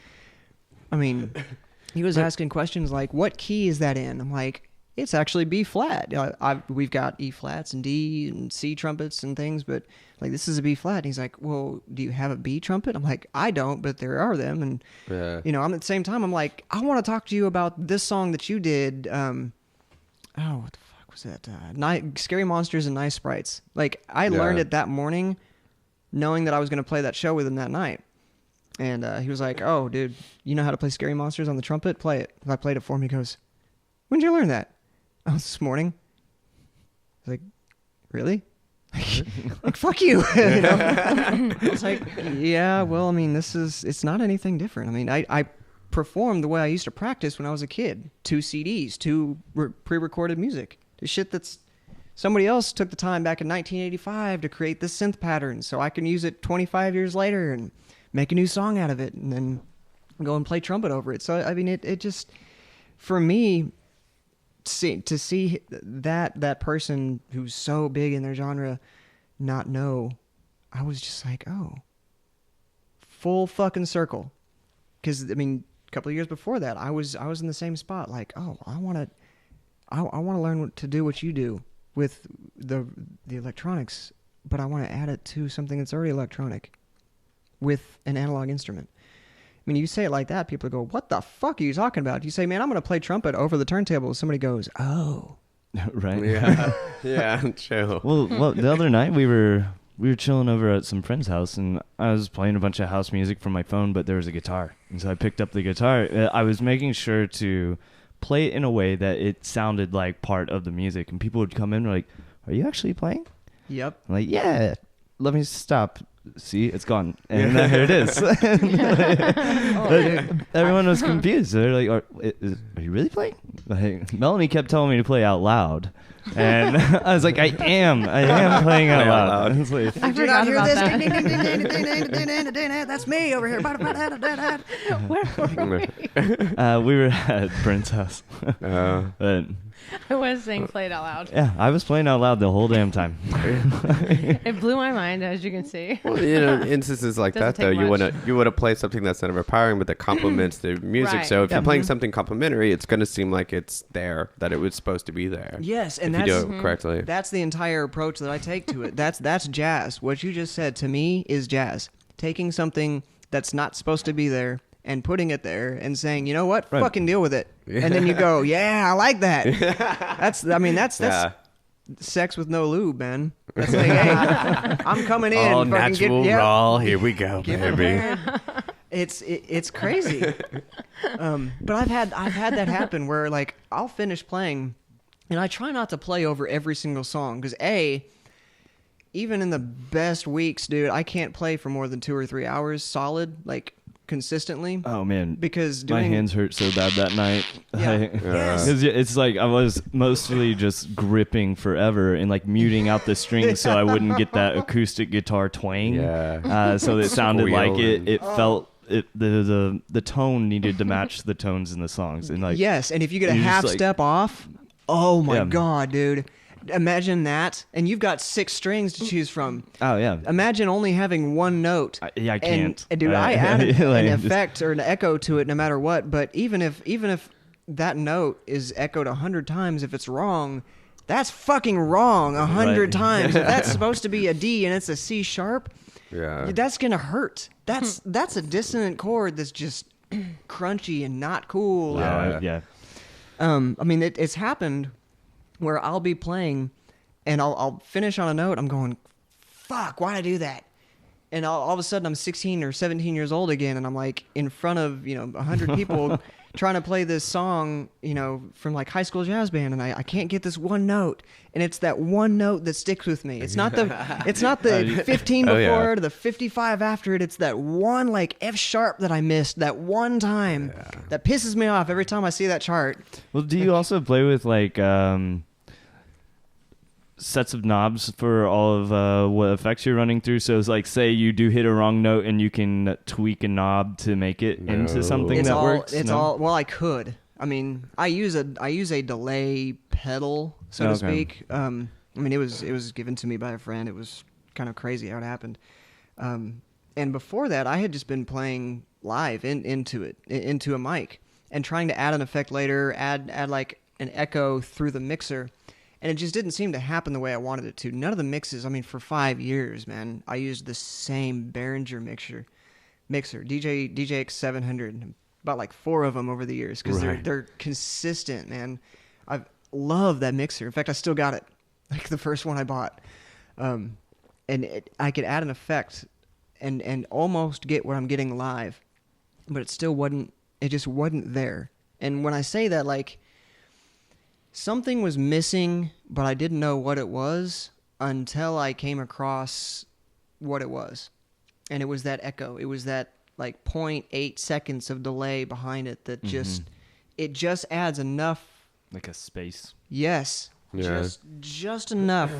He was asking questions like, what key is that in? I'm like, it's actually B flat. We've got E flats and D and C trumpets and things, but like this is a B flat. And he's like, well, do you have a B trumpet? I'm like, I don't, but there are them. And I'm at the same time, I'm like, I want to talk to you about this song that you did. What the fuck was that? Scary Monsters and Nice Sprites. Like I learned it that morning, knowing that I was going to play that show with him that night. And he was like, oh, dude, you know how to play Scary Monsters on the trumpet? Play it. And I played it for him. He goes, when did you learn that? Oh, this morning. I was like, really? Like, fuck you. You know? I was like, yeah, well, I mean, it's not anything different. I mean, I performed the way I used to practice when I was a kid. 2 CDs, 2 pre-recorded music. The shit that's somebody else took the time back in 1985 to create this synth pattern so I can use it 25 years later and make a new song out of it and then go and play trumpet over it. So, I mean, it just, for me, to see that person who's so big in their genre not know, I was just like, oh, full fucking circle. Because I mean, a couple of years before that, I was in the same spot. Like, oh, I want to learn to do what you do with the electronics, but I want to add it to something that's already electronic with an analog instrument. I mean, you say it like that, people go, what the fuck are you talking about? You say, man, I'm going to play trumpet over the turntable. Somebody goes, oh. Right. Yeah. Yeah, chill. Well, the other night we were chilling over at some friend's house, and I was playing a bunch of house music from my phone, but there was a guitar. And so I picked up the guitar. I was making sure to play it in a way that it sounded like part of the music. And people would come in and like, are you actually playing? Yep. I'm like, yeah, let me stop. See, it's gone. And here it is. Everyone was confused. They're like, are you really playing? Like, Melanie kept telling me to play out loud. And I was like, I am playing out loud. Like, I forgot about that. That's me over here. Where were we? we were at Brent's house. But I was saying play it out loud. yeah, I was playing out loud the whole damn time. It blew my mind, as you can see. Well, instances like Doesn't that, though, take you much. want to play something that's not overpowering, but that complements the music. Right. So if you're Yeah. playing something complementary, it's going to seem like it's there, that it was supposed to be there. Yes, and if that's you do it correctly. That's the entire approach that I take to it. That's jazz. What you just said to me is jazz. Taking something that's not supposed to be there and putting it there and saying, you know what, Right. fucking deal with it. And then you go, yeah, I like that. That's Yeah. sex with no lube, man. That's like, hey, I'm coming in. All fucking natural, raw. Here we go, Get baby. prepared. It's crazy. But I've had that happen where like I'll finish playing, and I try not to play over every single song because even in the best weeks, dude, I can't play for more than 2 or 3 hours solid, like consistently. Oh man, Because my hands hurt so bad that night. Yeah. Yes. 'Cause it's like I was mostly just gripping forever and like muting out the strings so I wouldn't get that acoustic guitar twang. Yeah. So it sounded like Squeal it felt the tone needed to match the tones in the songs and like Yes, and if you get a you just, half like- step off, oh my Yeah. god, dude. Imagine that, and you've got 6 strings to choose from. oh yeah. Imagine only having one note. I can't. And dude, I added like, an just- effect or an echo to it no matter what. But even if that note is echoed 100 times, if it's wrong, that's fucking wrong 100 Right. times. If that's supposed to be a D and it's a C sharp, Yeah. that's gonna hurt. That's a dissonant chord that's just crunchy and not cool. yeah. I mean, it's happened where I'll be playing and I'll finish on a note. I'm going, fuck, why'd I do that? And all of a sudden I'm 16 or 17 years old again. And I'm like in front of, 100 people trying to play this song, from like high school jazz band. And I can't get this one note. And it's that one note that sticks with me. It's not the 15 Oh, before yeah. it or the 55 after it. It's that one like F sharp that I missed that one time that pisses me off every time I see that chart. Well, do you also play with like sets of knobs for all of what effects you're running through? So it's like, say you do hit a wrong note and you can tweak a knob to make it into something It's that all, works. It's No? all. Well, I could. I mean, I use a delay pedal, so to Okay. speak. I mean, it was given to me by a friend. It was kind of crazy how it happened. And before that, I had just been playing live into a mic and trying to add an effect later, add like an echo through the mixer, and it just didn't seem to happen the way I wanted it to. None of the mixes, I mean, for 5 years, man, I used the same Behringer mixer, DJX 700, about like 4 of them over the years, because they're consistent, man. I love that mixer. In fact, I still got it, like the first one I bought. And I could add an effect and almost get what I'm getting live, but it just wasn't there. And when I say that, like, something was missing, but I didn't know what it was until I came across what it was. And it was that echo. It was that, like, 0.8 seconds of delay behind it that it just adds enough. Like a space. Yes. Yeah. Just enough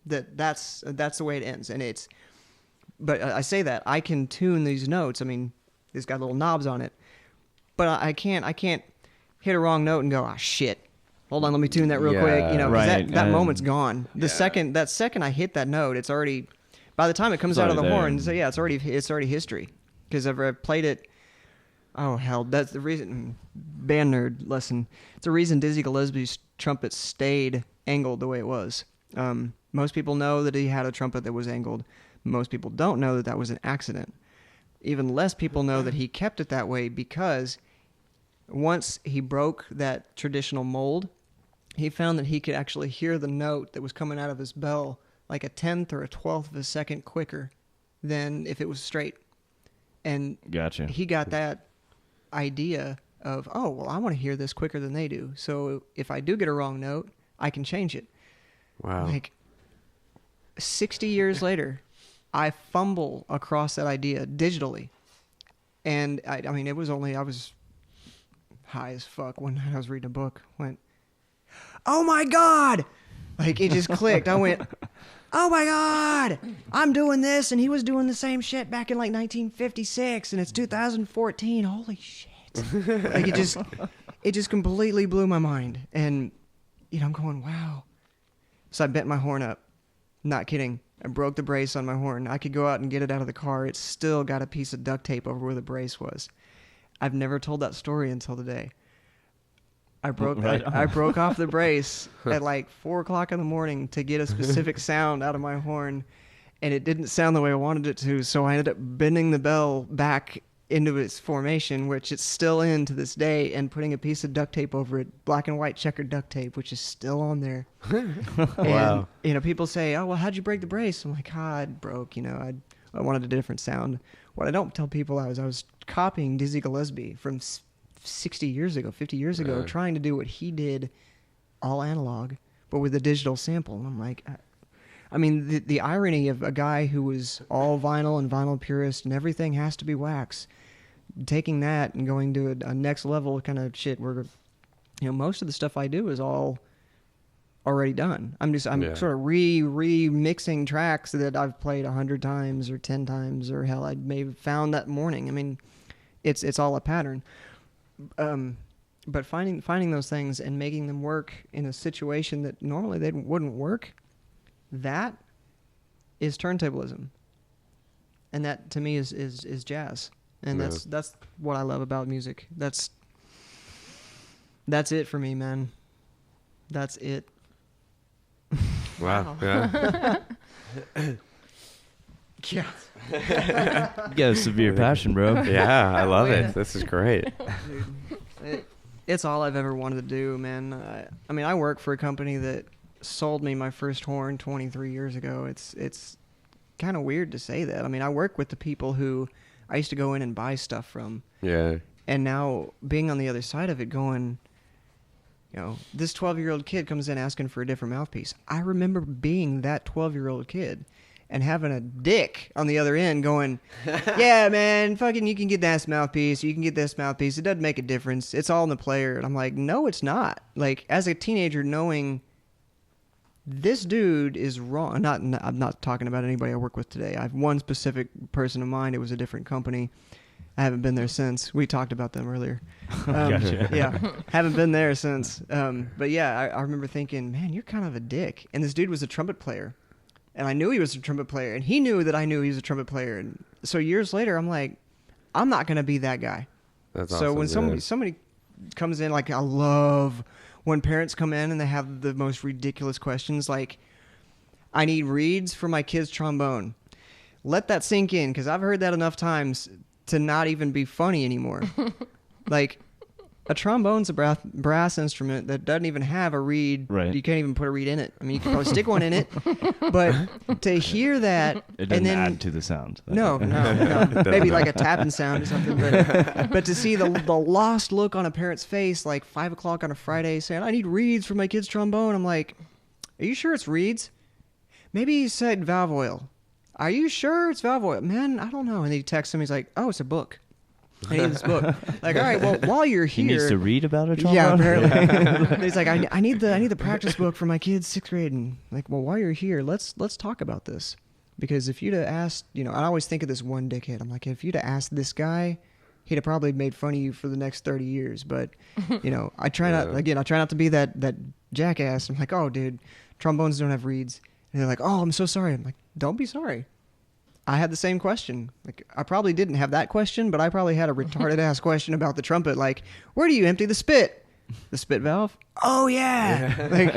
that's the way it ends. And it's, but I say that I can tune these notes. I mean, it's got little knobs on it, but I can't hit a wrong note and go, ah, shit. Hold on, let me tune that real quick. You know, 'cause that moment's gone. The second I hit that note, it's already, by the time it comes out of the horn, so yeah, it's already history. Because I've played it. Oh hell, that's the reason. Band nerd lesson. It's the reason Dizzy Gillespie's trumpet stayed angled the way it was. Most people know that he had a trumpet that was angled. Most people don't know that was an accident. Even less people know that he kept it that way because once he broke that traditional mold, he found that he could actually hear the note that was coming out of his bell like a 10th or a 12th of a second quicker than if it was straight. And Gotcha. He got that idea of, oh, well, I want to hear this quicker than they do. So if I do get a wrong note, I can change it. Wow. Like 60 years later, I fumble across that idea digitally. And I mean, I was high as fuck when I was reading a book. Went, oh my God! Like it just clicked. I went, oh my God! I'm doing this, and he was doing the same shit back in like 1956, and it's 2014. Holy shit! Like it just completely blew my mind. And you know, I'm going, wow. So I bent my horn up. Not kidding. I broke the brace on my horn. I could go out and get it out of the car. It's still got a piece of duct tape over where the brace was. I've never told that story until today. I broke off the brace at like 4 o'clock in the morning to get a specific sound out of my horn, and it didn't sound the way I wanted it to, so I ended up bending the bell back into its formation, which it's still in to this day, and putting a piece of duct tape over it, black and white checkered duct tape, which is still on there. Wow. And, you know, people say, oh, well, how'd you break the brace? I'm like, it broke, you know, I wanted a different sound. What I don't tell people I was copying Dizzy Gillespie from 60 years ago, 50 years ago, trying to do what he did, all analog, but with a digital sample. And I'm like, I mean, the irony of a guy who was all vinyl and vinyl purist and everything has to be wax, taking that and going to a next level kind of shit where, you know, most of the stuff I do is all already done. I'm sort of remixing tracks that I've played 100 times or 10 times, or hell, I may have found that morning. I mean, it's all a pattern. But finding those things and making them work in a situation that normally they wouldn't work, that is turntablism. And that to me is jazz. And that's what I love about music. That's it for me, man. That's it. Wow. Yeah. Yeah. You got a severe passion, bro. Yeah, I love it. This is great. Dude, it's all I've ever wanted to do, man. I mean, I work for a company that sold me my first horn 23 years ago. It's kind of weird to say that. I mean, I work with the people who I used to go in and buy stuff from. Yeah. And now being on the other side of it going, you know, this 12-year-old kid comes in asking for a different mouthpiece. I remember being that 12-year-old kid and having a dick on the other end going, yeah, man, fucking you can get that mouthpiece, you can get this mouthpiece. It doesn't make a difference. It's all in the player. And I'm like, no, it's not. Like, as a teenager knowing this dude is wrong. I'm not talking about anybody I work with today. I have one specific person in mind. It was a different company. I haven't been there since. We talked about them earlier. Gotcha. Yeah, haven't been there since. But yeah, I remember thinking, man, you're kind of a dick. And this dude was a trumpet player. And I knew he was a trumpet player. And he knew that I knew he was a trumpet player. And so years later, I'm like, I'm not going to be that guy. That's so awesome. when somebody comes in. Like, I love when parents come in and they have the most ridiculous questions. Like, I need reeds for my kid's trombone. Let that sink in, because I've heard that enough times to not even be funny anymore. Like, a trombone's a brass instrument that doesn't even have a reed. Right. You can't even put a reed in it. I mean, you can probably stick one in it, but to hear that, It doesn't and then add to the sound. no, maybe like a tapping sound or something. But to see the lost look on a parent's face, like 5 o'clock on a Friday, saying, "I need reeds for my kid's trombone," I'm like, "Are you sure it's reeds? Maybe he said valve oil. Are you sure it's valve oil? Man, I don't know." And he texts him. He's like, "Oh, it's a book. I need this book." Like, all right, well, while you're here, He needs to read about a trombone. yeah, apparently. He's like, I need the practice book for my kid's 6th grade. And like, well, while you're here, let's talk about this, because if you'd have asked, I always think of this one dickhead. I'm like, if you'd have asked this guy, he'd have probably made fun of you for the next 30 years. But I try not to be that jackass. I'm like, "Oh, dude, trombones don't have reeds." And they're like, "Oh, I'm so sorry." I'm like, "Don't be sorry. I had the same question." Like, I probably didn't have that question, but I probably had a retarded ass question about the trumpet. Like, where do you empty the spit? The spit valve? Oh yeah. Like,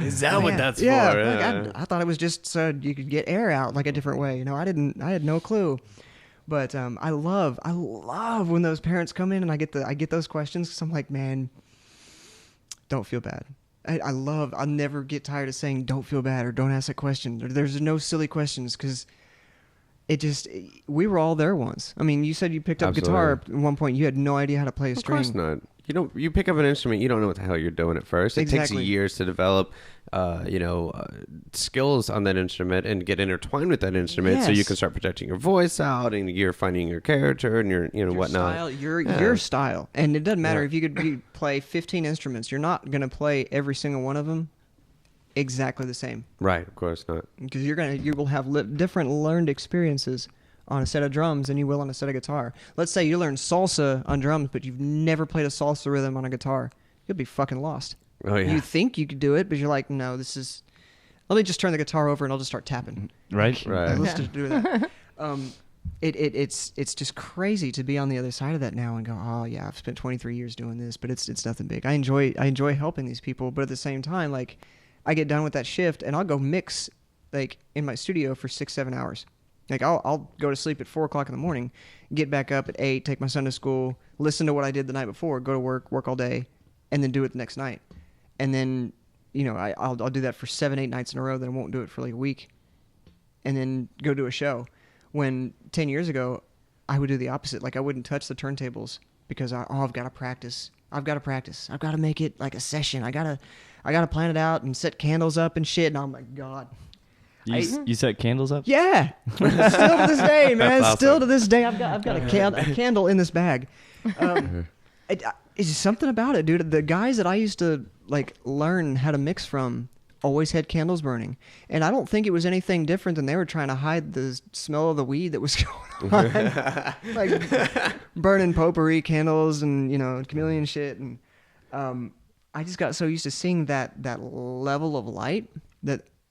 Is that what that's yeah, for? like, I thought it was just so you could get air out like a different way. I had no clue. But I love when those parents come in and I get those questions, because I'm like, man, don't feel bad. I'll never get tired of saying don't feel bad or don't ask that question. There's no silly questions, because we were all there once. I mean, you said you picked up guitar at one point. You had no idea how to play a string. Of course not. You pick up an instrument, you don't know what the hell you're doing at first. It takes years to develop, skills on that instrument and get intertwined with that instrument, so you can start projecting your voice out and you're finding your character and your whatnot. Style, your style. And it doesn't matter if you play 15 instruments. You're not going to play every single one of them exactly the same. Right, of course not. Because you will have different learned experiences on a set of drums than you will on a set of guitar. Let's say you learn salsa on drums, but you've never played a salsa rhythm on a guitar. You'll be fucking lost. Oh yeah. You think you could do it, but you're like, no, let me just turn the guitar over and I'll just start tapping. Right. Let's just do that. It's just crazy to be on the other side of that now and go, oh yeah, I've spent 23 years doing this, but it's nothing big. I enjoy helping these people, but at the same time, like, I get done with that shift and I'll go mix, like, in my studio for 6-7 hours. Like, I'll go to sleep at 4 o'clock in the morning, get back up at 8, take my son to school, listen to what I did the night before, go to work all day, and then do it the next night. And then, I'll do that for 7-8 nights in a row. Then I won't do it for like a week, and then go do a show. When 10 years ago, I would do the opposite. Like, I wouldn't touch the turntables because I've got to practice. I've got to make it like a session. I gotta plan it out and set candles up and shit. And oh my God. You set candles up? Yeah. Still to this day, man. Awesome. Still to this day, I've got a candle in this bag. It's just something about it, dude. The guys that I used to like learn how to mix from always had candles burning, and I don't think it was anything different than they were trying to hide the smell of the weed that was going on, like burning potpourri candles and chameleon shit. And I just got so used to seeing that level of light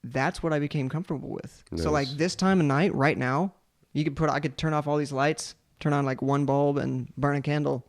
that's what I became comfortable with. Nice. So like this time of night, right now, I could turn off all these lights, turn on like one bulb, and burn a candle,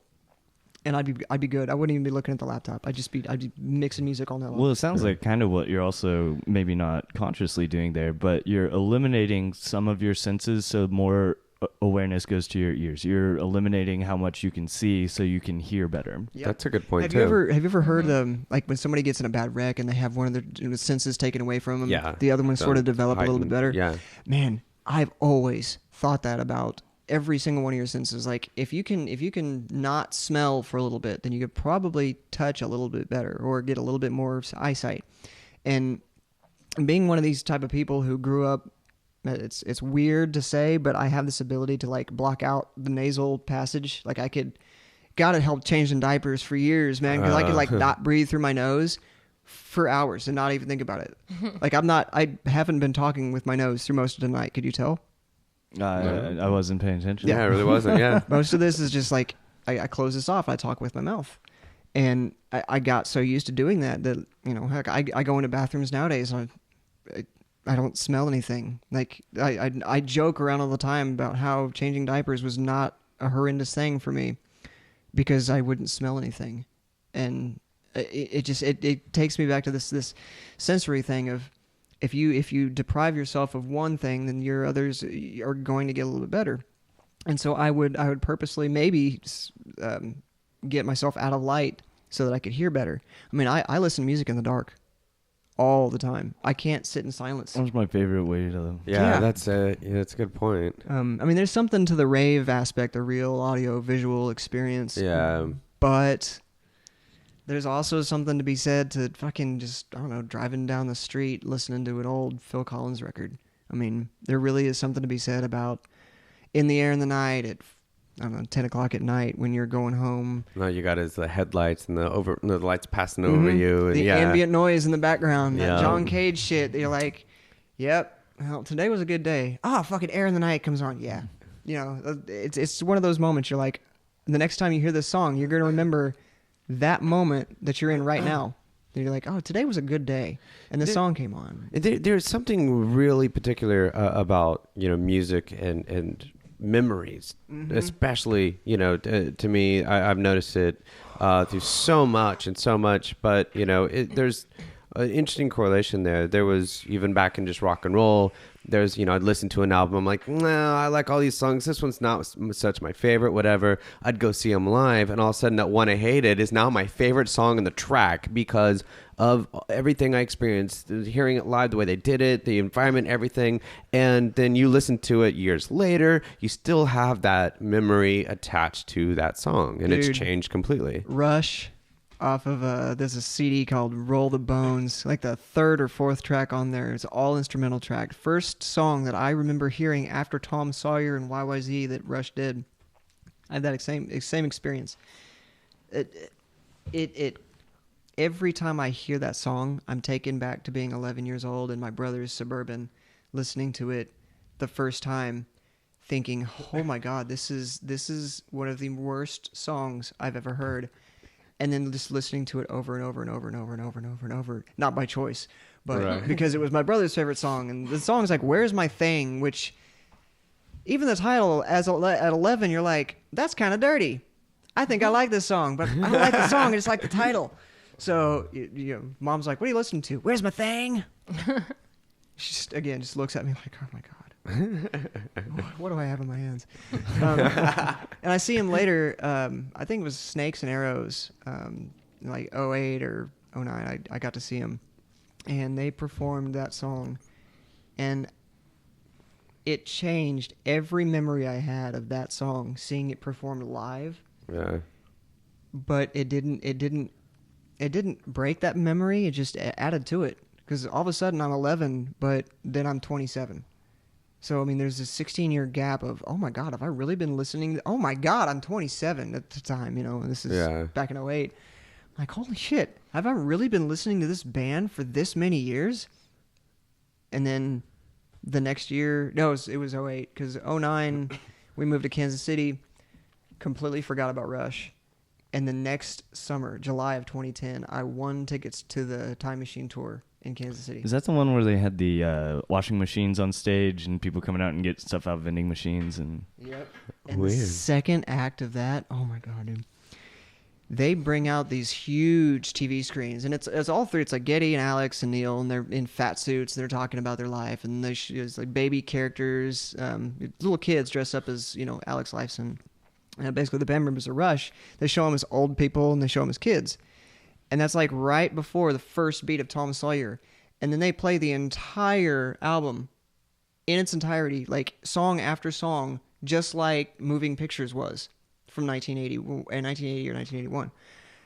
and I'd be good. I wouldn't even be looking at the laptop. I'd be mixing music all night long. Well, it sounds like kind of what you're also maybe not consciously doing there, but you're eliminating some of your senses, so more awareness goes to your ears. You're eliminating how much you can see so you can hear better. Yep. That's a good point, have too. Have you ever heard like when somebody gets in a bad wreck and they have one of their senses taken away from them, yeah, the other one sort of develop a little bit better? Yeah. Man, I've always thought that about every single one of your senses. Like, if you can not smell for a little bit, then you could probably touch a little bit better or get a little bit more eyesight. And being one of these type of people who grew up, it's weird to say, but I have this ability to like block out the nasal passage. Like, got to help changing diapers for years, man, because I could like not breathe through my nose for hours and not even think about it. Like, I haven't been talking with my nose through most of the night. Could you tell? I wasn't paying attention. Yeah, I really wasn't. Yeah. Most of this is just like I close this off. I talk with my mouth, and I got so used to doing that heck, I go into bathrooms nowadays. I don't smell anything. Like, I joke around all the time about how changing diapers was not a horrendous thing for me because I wouldn't smell anything. and it takes me back to this sensory thing of if you deprive yourself of one thing, then your others are going to get a little bit better. And so I would purposely maybe get myself out of light so that I could hear better. I mean, I listen to music in the dark all the time. I can't sit in silence. That was my favorite way to. Yeah, that's a good point. I mean, there's something to the rave aspect, the real audio visual experience. Yeah. But there's also something to be said to fucking just, I don't know, driving down the street listening to an old Phil Collins record. I mean, there really is something to be said about In the Air in the Night at, I don't know, 10 o'clock at night when you're going home. No, you got is the headlights and the lights passing over you. And the ambient noise in the background, Yeah. that John Cage shit. You're like, yep, well, today was a good day. Fucking Air in the Night comes on. Yeah. You know, it's one of those moments you're like, the next time you hear this song, you're going to remember that moment that you're in right now. And you're like, oh, today was a good day. And the song came on. There's something really particular about, music and memories, especially, to me, I've noticed it through so much, but, there's an interesting correlation there. There was, even back in just rock and roll, there's, I'd listen to an album, I'm like, no, I like all these songs. This one's not such my favorite, whatever. I'd go see them live, and all of a sudden that one I hated is now my favorite song in the track because of everything I experienced, hearing it live, the way they did it, the environment, everything. And then you listen to it years later, you still have that memory attached to that song, and Dude, it's changed completely. Rush off of there's a CD called Roll the Bones, like the third or fourth track on there. It's all instrumental track. First song that I remember hearing after Tom Sawyer and YYZ that Rush did. I had that same experience. It every time I hear that song, I'm taken back to being 11 years old in my brother's Suburban, listening to it the first time, thinking, "Oh my God, this is one of the worst songs I've ever heard." And then just listening to it over and over and over and over and over and over and over, not by choice, but because it was my brother's favorite song. And the song's like, "Where's My Thing?" Which, even the title, at 11, you're like, that's kind of dirty. I think I like this song, but I don't like the song. I just like the title. So, Mom's like, "What are you listening to?" "Where's My Thing?" She just looks at me like, "Oh my God. What do I have in my hands?" And I see him later, I think it was Snakes and Arrows, like 08 or 09, I got to see him. And they performed that song. And it changed every memory I had of that song, seeing it performed live. Yeah. But it didn't break that memory, it just added to it. Because all of a sudden I'm 11, but then I'm 27. So, I mean, there's this 16-year gap of, oh, my God, have I really been listening? Oh, my God, I'm 27 at the time, this is back in 08. I'm like, holy shit, have I really been listening to this band for this many years? And then the next year, no, it was 08, because 09, we moved to Kansas City, completely forgot about Rush. And the next summer, July of 2010, I won tickets to the Time Machine tour in Kansas City. Is that the one where they had the washing machines on stage and people coming out and get stuff out of vending machines? And Yep. And the second act of that, oh my God, dude. They bring out these huge TV screens, and it's all three. It's like Getty and Alex and Neil, and they're in fat suits. And they're talking about their life, and there's like baby characters, little kids dressed up as Alex Lifeson. Basically, the band members of Rush. They show them as old people, and they show them as kids. And that's like right before the first beat of Tom Sawyer. And then they play the entire album in its entirety, like song after song, just like Moving Pictures was from 1980 or 1981.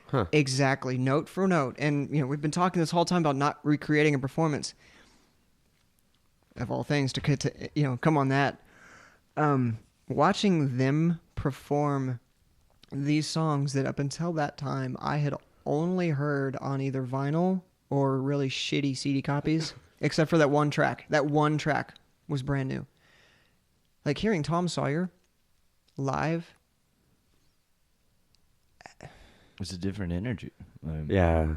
Huh. Exactly, note for note. And, we've been talking this whole time about not recreating a performance. Of all things, to come on that. Watching them perform these songs that up until that time I had only heard on either vinyl or really shitty CD copies, except for that one track. That one track was brand new. Like hearing Tom Sawyer live. it's a different energy. Yeah.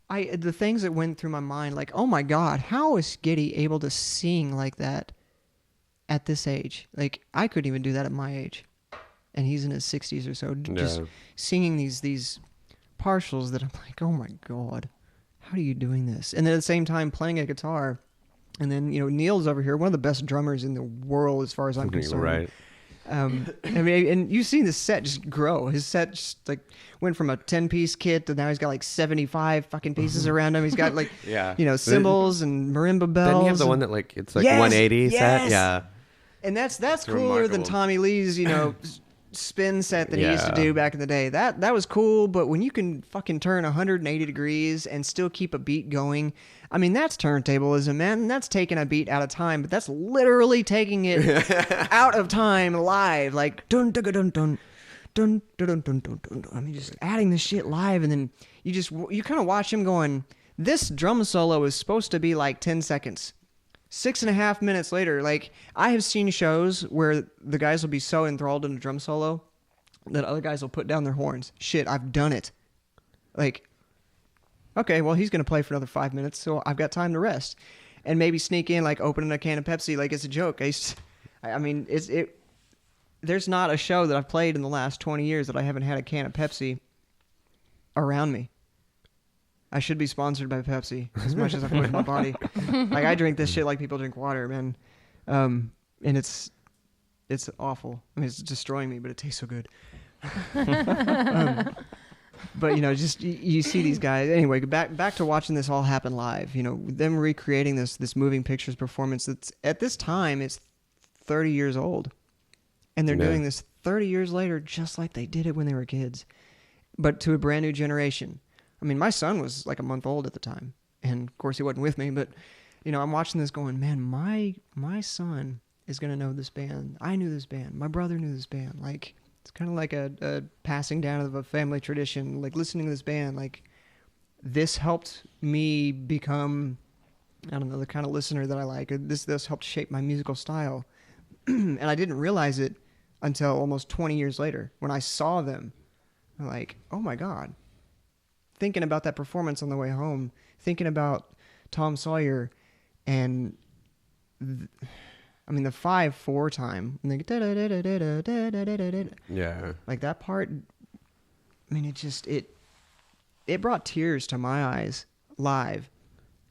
The things that went through my mind, like, oh my God, how is Getty able to sing like that at this age? Like, I couldn't even do that at my age. And he's in his 60s or so, just singing these partials that I'm like, oh my God, how are you doing this? And then at the same time playing a guitar. And then, Neil's over here, one of the best drummers in the world as far as I'm concerned. Right. I mean, and you've seen this set just grow. His set just like went from a 10-piece kit to now he's got like 75 fucking pieces around him. He's got like, cymbals and marimba bells. Then you have the one that like, it's like 180 set. Yeah. And that's cooler than Tommy Lee's, spin set that he used to do back in the day. That was cool, but when you can fucking turn 180 degrees and still keep a beat going, I mean, that's turntablism, man. And that's taking a beat out of time, but that's literally taking it out of time live, like dun dun dun dun dun dun dun dun dun dun. I mean, just adding this shit live, and then you kind of watch him going. This drum solo is supposed to be like 10 seconds. 6.5 minutes later, like I have seen shows where the guys will be so enthralled in a drum solo that other guys will put down their horns. Shit, I've done it. Like, okay, well, he's going to play for another 5 minutes, so I've got time to rest. And maybe sneak in, like opening a can of Pepsi like it's a joke. I mean, there's not a show that I've played in the last 20 years that I haven't had a can of Pepsi around me. I should be sponsored by Pepsi as much as I put in my body. Like I drink this shit like people drink water, man. And it's awful. I mean, it's destroying me, but it tastes so good. But just you see these guys. Anyway, back to watching this all happen live. Them recreating this moving pictures performance. That's at this time it's 30 years old, and they're doing this 30 years later, just like they did it when they were kids, but to a brand new generation. I mean, my son was like a month old at the time, and of course he wasn't with me, but I'm watching this going, man, my son is going to know this band. I knew this band. My brother knew this band. Like, it's kind of like a passing down of a family tradition, like listening to this band. Like, this helped me become, I don't know, the kind of listener that I like. This helped shape my musical style. And I didn't realize it until almost 20 years later when I saw them. I'm like, oh my God. Thinking about that performance on the way home, thinking about Tom Sawyer and the 5/4 time. And like that part, I mean, it brought tears to my eyes live.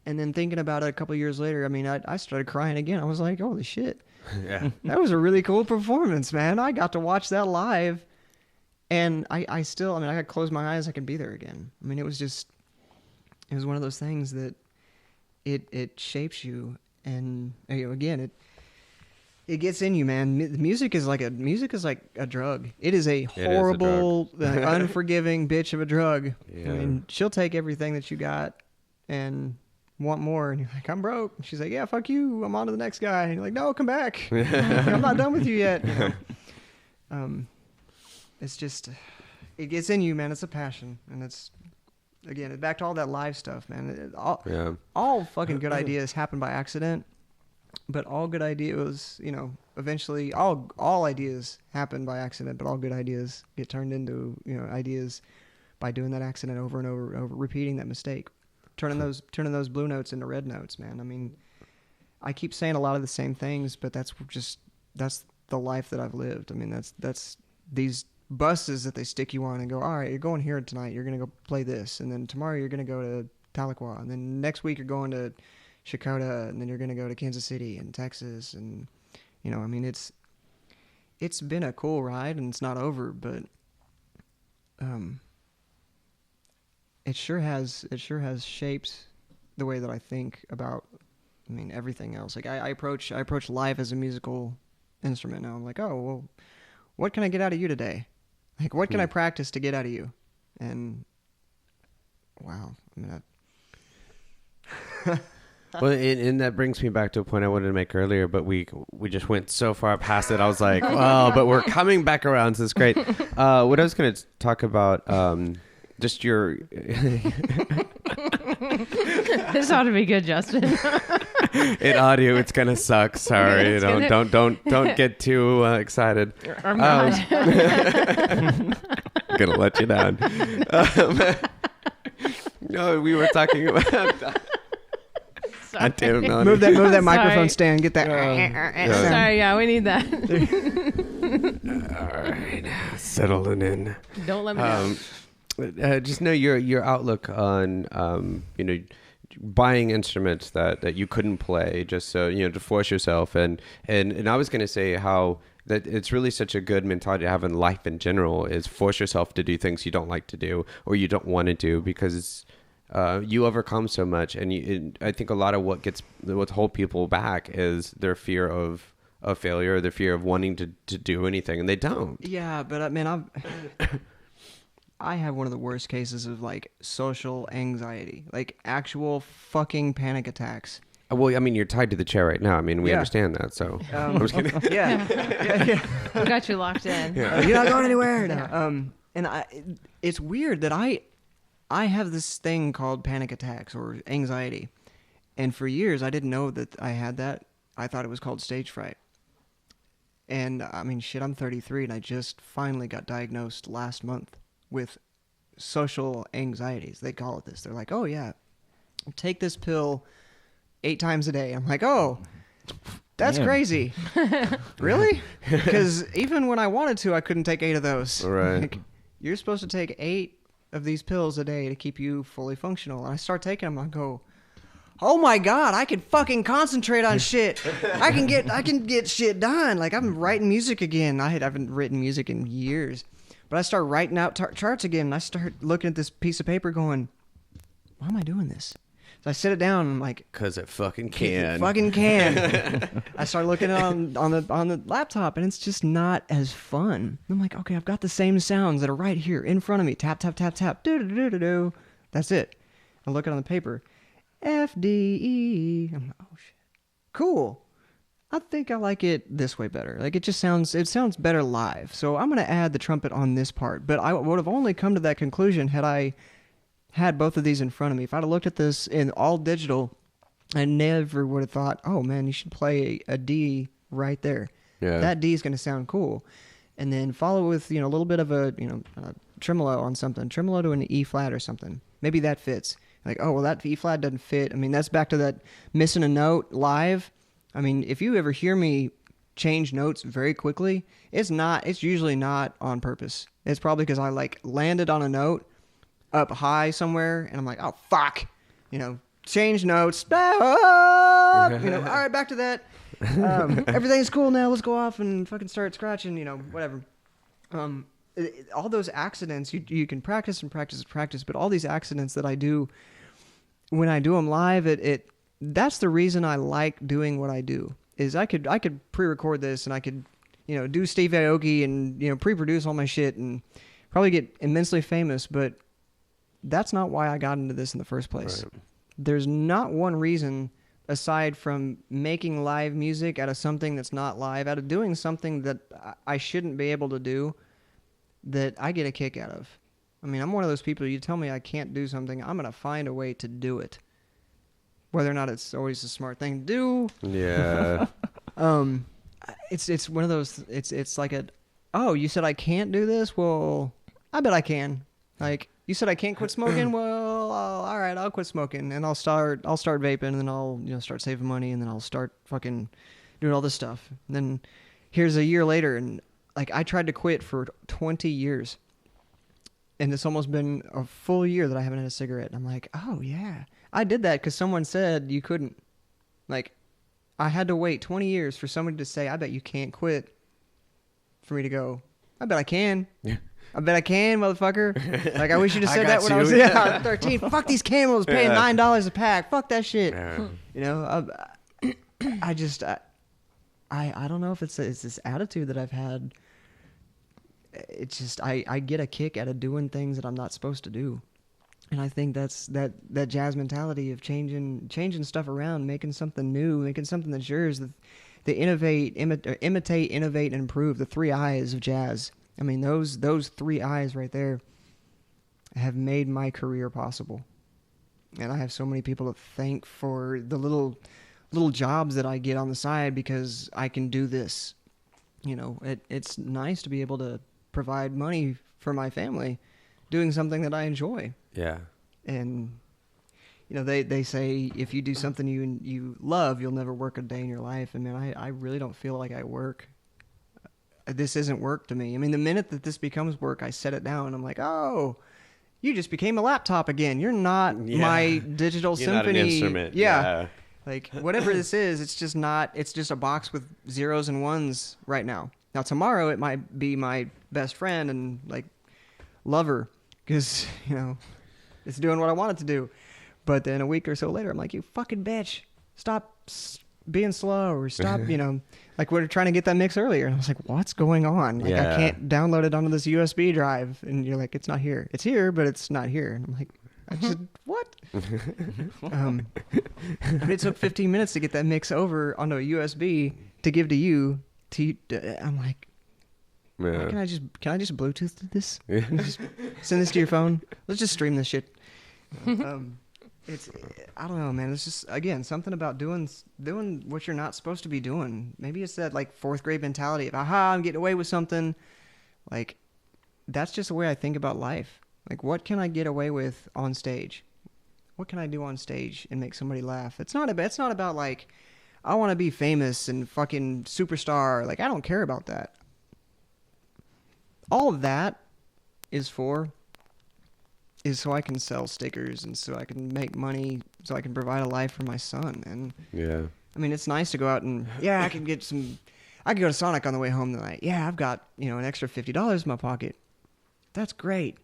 And then thinking about it a couple years later, I mean, I started crying again. I was like, holy shit. Yeah. That was a really cool performance, man. I got to watch that live. And I still, I could close my eyes, I could be there again. I mean, it was one of those things that it shapes you. And again, it gets in you, man. Music is like a drug. It is a horrible, unforgiving bitch of a drug. Yeah. I mean, she'll take everything that you got and want more. And you're like, I'm broke. And she's like, yeah, fuck you. I'm on to the next guy. And you're like, no, come back. I'm not done with you yet. It's just, it gets in you, man. It's a passion. And it's, again, back to all that live stuff, man. All fucking good ideas happen by accident, but all good ideas, eventually all ideas happen by accident, but all good ideas get turned into, ideas by doing that accident over and over and over, repeating that mistake, turning those blue notes into red notes, man. I mean, I keep saying a lot of the same things, but that's the life that I've lived. I mean, that's these buses that they stick you on and go, all right, you're going here tonight, you're going to go play this, and then tomorrow you're going to go to Tahlequah, and then next week you're going to Shakota, and then you're going to go to Kansas City and Texas, and I mean, it's been a cool ride, and it's not over, but it sure has shaped the way that I think about, everything else. Like I approach life as a musical instrument now. I'm like, oh well, what can I get out of you today? Like, what can I practice to get out of you? And wow, well, and that brings me back to a point I wanted to make earlier, but we just went so far past it. I was like, well, but we're coming back around, so it's great. What I was going to talk about, just your. This ought to be good, Justin. In audio, it's gonna suck. Sorry, don't get too excited. I'm not. Gonna let you down. No, we were talking about. I don't know. Move that microphone stand. Get that. Sorry, yeah, we need that. All right, settling in. Don't let me down. just know your outlook on buying instruments that you couldn't play just so to force yourself, and I was going to say how that it's really such a good mentality to have in life in general, is force yourself to do things you don't like to do or you don't want to do, because you overcome so much. And I think a lot of what hold people back is their fear of failure, their fear of wanting to do anything, and they don't. Yeah, but I mean, I have one of the worst cases of like social anxiety, like actual fucking panic attacks. Well, I mean, you're tied to the chair right now. I mean, we understand that. So I'm just kidding. Yeah. Got you locked in. Yeah. You're not going anywhere. No. And it's weird that I have this thing called panic attacks or anxiety, and for years I didn't know that I had that. I thought it was called stage fright. And I mean, shit, I'm 33, and I just finally got diagnosed last month with social anxieties. They call it this. They're like, oh yeah, take this pill 8 times a day. I'm like, oh, that's crazy. Really? Because even when I wanted to, I couldn't take 8 of those. Right. Like, you're supposed to take 8 of these pills a day to keep you fully functional. And I start taking them, I go, oh my God, I can fucking concentrate on shit. I can get shit done. Like, I'm writing music again. I haven't written music in years. But I start writing out charts again, and I start looking at this piece of paper going, why am I doing this? So I sit it down and I'm like, because it fucking can. It fucking can. I start looking on the laptop, and it's just not as fun. I'm like, okay, I've got the same sounds that are right here in front of me. Tap, tap, tap, tap. Do-do-do-do-do. That's it. I look it on the paper. F-D-E. I'm like, oh, shit. Cool. I think I like it this way better. Like, it sounds better live. So I'm going to add the trumpet on this part. But I would have only come to that conclusion had I had both of these in front of me. If I'd have looked at this in all digital, I never would have thought, oh man, you should play a D right there. Yeah. That D is going to sound cool. And then follow with, a little bit of a tremolo on something, tremolo to an E flat or something. Maybe that fits. Like, oh, well, that E flat doesn't fit. I mean, that's back to that missing a note live. I mean, if you ever hear me change notes very quickly, it's usually not on purpose. It's probably because I landed on a note up high somewhere, and I'm like, oh, fuck. Change notes. All right, back to that. Everything's cool now. Let's go off and fucking start scratching, whatever. All those accidents, you can practice and practice and practice, but all these accidents that I do, when I do them live, that's the reason I like doing what I do, is I could pre-record this, and I could, do Steve Aoki and, pre-produce all my shit and probably get immensely famous, but that's not why I got into this in the first place. Right. There's not one reason aside from making live music out of something that's not live, out of doing something that I shouldn't be able to do, that I get a kick out of. I mean, I'm one of those people, you tell me I can't do something, I'm going to find a way to do it. Whether or not it's always a smart thing to do. Yeah. It's one of those, it's like oh, you said I can't do this? Well, I bet I can. Like, you said I can't quit smoking? Well, all right, I'll quit smoking, and I'll start vaping, and then I'll start saving money, and then I'll start fucking doing all this stuff. And then here's a year later, and I tried to quit for 20 years, and it's almost been a full year that I haven't had a cigarette. And I'm like, oh yeah, I did that because someone said you couldn't. Like, I had to wait 20 years for somebody to say, I bet you can't quit, for me to go, I bet I can. Yeah. I bet I can, motherfucker. Like, I wish you'd have said that when I was 13. Fuck these Camels paying $9 a pack. Fuck that shit. Yeah. I don't know if it's this attitude that I've had. It's just, I get a kick out of doing things that I'm not supposed to do. And I think that's that jazz mentality of changing stuff around, making something new, making something that's yours. The imitate, innovate, and improve. The 3 I's of jazz. I mean, those 3 I's right there have made my career possible. And I have so many people to thank for the little jobs that I get on the side because I can do this. It's nice to be able to provide money for my family doing something that I enjoy. Yeah. And, they say if you do something you love, you'll never work a day in your life. And, man, I really don't feel like I work. This isn't work to me. I mean, the minute that this becomes work, I set it down. I'm like, oh, you just became a laptop again. You're not my digital You're symphony. not an instrument. Yeah. Like, whatever this is, it's just not, it's just a box with zeros and ones right now. Now, tomorrow, it might be my best friend and, like, lover, because, you know, it's doing what I want it to do. But then a week or so later, I'm like, you fucking bitch, stop being slow, or stop, you know, like, we were trying to get that mix earlier. And I was like, what's going on? Like, I can't download it onto this USB drive. And you're like, it's not here. It's here, but it's not here. And I'm like, I just, what? But it took 15 minutes to get that mix over onto a USB to give to you. I'm like, can I just Bluetooth this? Just send this to your phone. Let's just stream this shit. It's, I don't know, man. It's just, again, something about doing what you're not supposed to be doing. Maybe it's that, like, fourth grade mentality of, aha, I'm getting away with something. Like, that's just the way I think about life. Like, what can I get away with on stage? What can I do on stage and make somebody laugh? It's not about, like, I want to be famous and fucking superstar. Like, I don't care about that. All of that is so I can sell stickers and so I can make money, so I can provide a life for my son. And I mean, it's nice to go out and, I can go to Sonic on the way home tonight. Yeah, I've got, you know, an extra $50 in my pocket. That's great.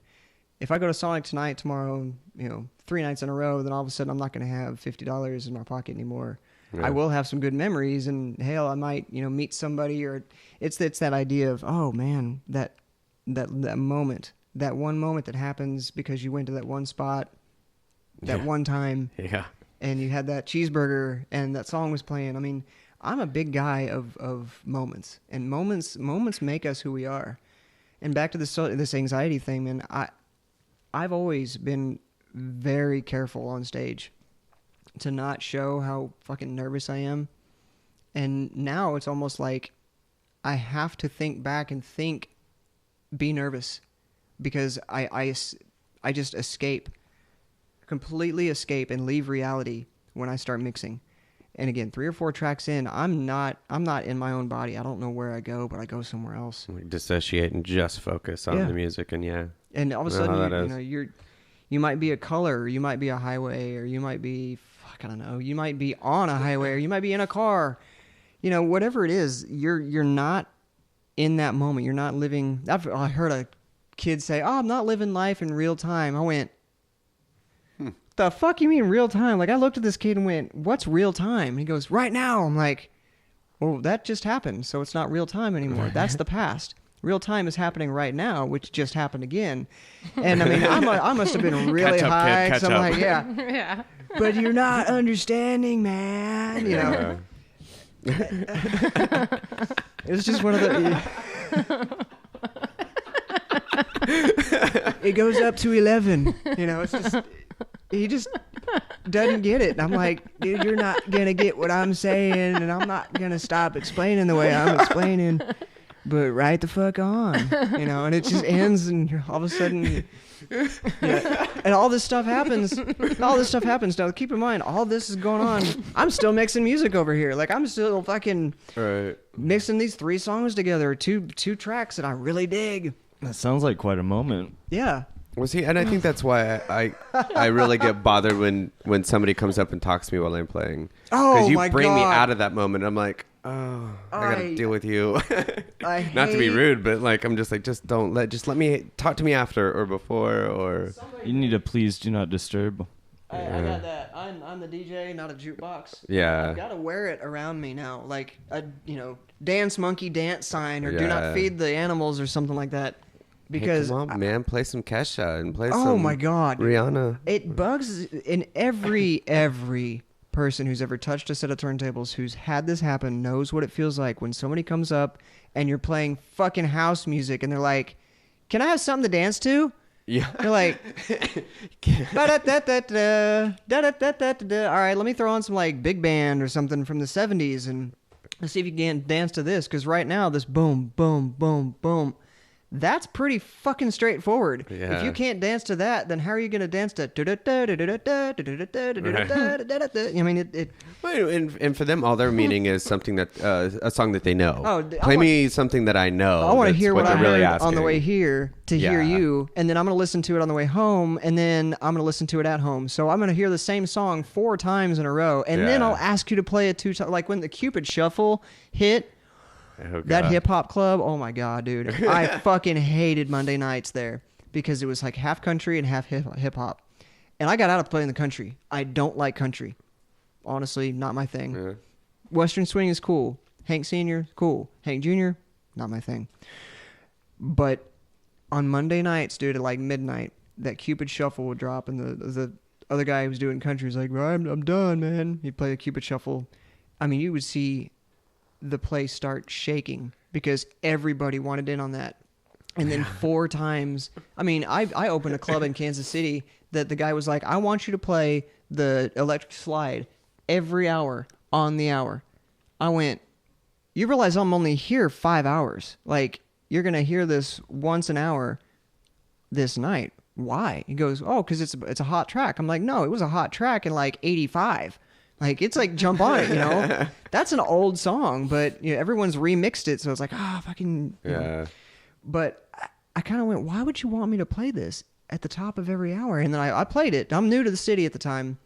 If I go to Sonic tonight, tomorrow, you know, 3 nights in a row, then all of a sudden I'm not going to have $50 in my pocket anymore. Yeah. I will have some good memories, and hell, I might, you know, meet somebody, or it's that idea of, oh man, that moment, that one moment that happens because you went to that one spot, that one time, and you had that cheeseburger and that song was playing. I mean, I'm a big guy of moments, and moments make us who we are. And back to this anxiety thing, man, I've always been very careful on stage to not show how fucking nervous I am. And now it's almost like I have to think back and be nervous, because I just completely escape and leave reality when I start mixing. And again, 3 or 4 tracks in, I'm not in my own body. I don't know where I go, but I go somewhere else. Like, dissociate and just focus on the music, and and all of a sudden, you might be a color, or you might be a highway, or you might be, I don't know, you might be on a highway, or you might be in a car. You know, whatever it is, you're not in that moment. You're not living. I heard a kid say, "Oh, I'm not living life in real time." I went, the fuck you mean real time? Like, I looked at this kid and went, what's real time? And he goes, right now. I'm like, well, that just happened, so it's not real time anymore. That's the past. Real time is happening right now, which just happened again. And I mean, I must have been really high. Catch up. I'm like, yeah. But you're not understanding, man. You know. It was just one of the. It goes up to 11. You know, it's just. He just doesn't get it. And I'm like, dude, you're not going to get what I'm saying, and I'm not going to stop explaining the way I'm explaining, but right the fuck on, you know, and it just ends, and all of a sudden, and all this stuff happens. Now, keep in mind, all this is going on. I'm still mixing music over here. Like, I'm still fucking mixing these 3 songs together, two tracks that I really dig. That sounds like quite a moment. Yeah. Was he? And I think that's why I really get bothered when somebody comes up and talks to me while I'm playing. Oh, because you my bring God. me out of that moment. I'm like, I gotta deal with you. Not to be rude, but like, I'm just like, just let me talk to me after or before, or you need to please do not disturb. I got that. I'm the DJ, not a jukebox. Yeah. I've got to wear it around me now, like a dance monkey dance sign, or do not feed the animals or something like that. Because hey, come on, man, play some Kesha and play some. Oh my God, Rihanna! It bugs in every person who's ever touched a set of turntables, who's had this happen, knows what it feels like when somebody comes up and you're playing fucking house music, and they're like, "Can I have something to dance to?" Yeah. They're like, da-da-da-da-da-da-da-da-da-da. All right, let me throw on some like big band or something from the 70s, and let's see if you can dance to this. Because right now, this boom, boom, boom, boom. That's pretty fucking straightforward. Yeah. If you can't dance to that, then how are you going to dance to? I mean, it Well, and for them, all they're meaning is something that a song that they know. Oh, Play me something that I know. I want to That's hear what I they're really heard on the asking. way here to hear Yeah. you, and then I'm going to listen to it on the way home, and then I'm going to listen to it at home. So I'm going to hear the same song 4 times in a row, and then Yeah. I'll ask you to play it 2 times. Like when the Cupid Shuffle hit. Oh, That God. hip hop club, oh my god, dude! I fucking hated Monday nights there because it was like half country and half hip hop, and I got out of playing the country. I don't like country, honestly, not my thing. Yeah. Western swing is cool. Hank Senior, cool. Hank Junior, not my thing. But on Monday nights, dude, at like midnight, that Cupid Shuffle would drop, and the other guy who was doing country was like, well, I'm done, man. He'd play the Cupid Shuffle. I mean, you would see the place start shaking because everybody wanted in on that. And then 4 times, I mean, I opened a club in Kansas City that the guy was like, I want you to play the electric slide every hour on the hour. I went, you realize I'm only here 5 hours. Like, you're going to hear this once an hour this night. Why? He goes, oh, because it's a hot track. I'm like, no, it was a hot track in like 85. Like, it's like, jump on it, you know? That's an old song, but you know, everyone's remixed it, so it's like, fucking... you know. Yeah. But I kind of went, why would you want me to play this at the top of every hour? And then I played it. I'm new to the city at the time.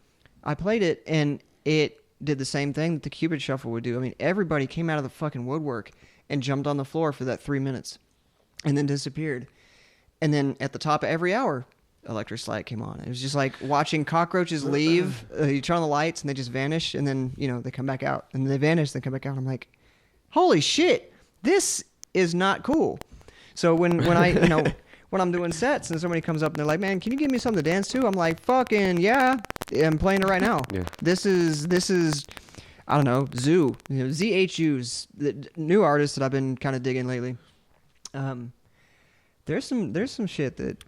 I played it, and it did the same thing that the Cupid Shuffle would do. I mean, everybody came out of the fucking woodwork and jumped on the floor for that 3 minutes and then disappeared. And then at the top of every hour, Electric Slide came on. It was just like watching cockroaches leave. You turn on the lights and they just vanish, and then they come back out, and then they vanish, they come back out. I'm like, holy shit, this is not cool. So when I when I'm doing sets and somebody comes up and they're like, man, can you give me something to dance to? I'm like, fucking yeah, I'm playing it right now. Yeah. This is I don't know, Zoo, ZHU's the new artists that I've been kind of digging lately. There's some shit that.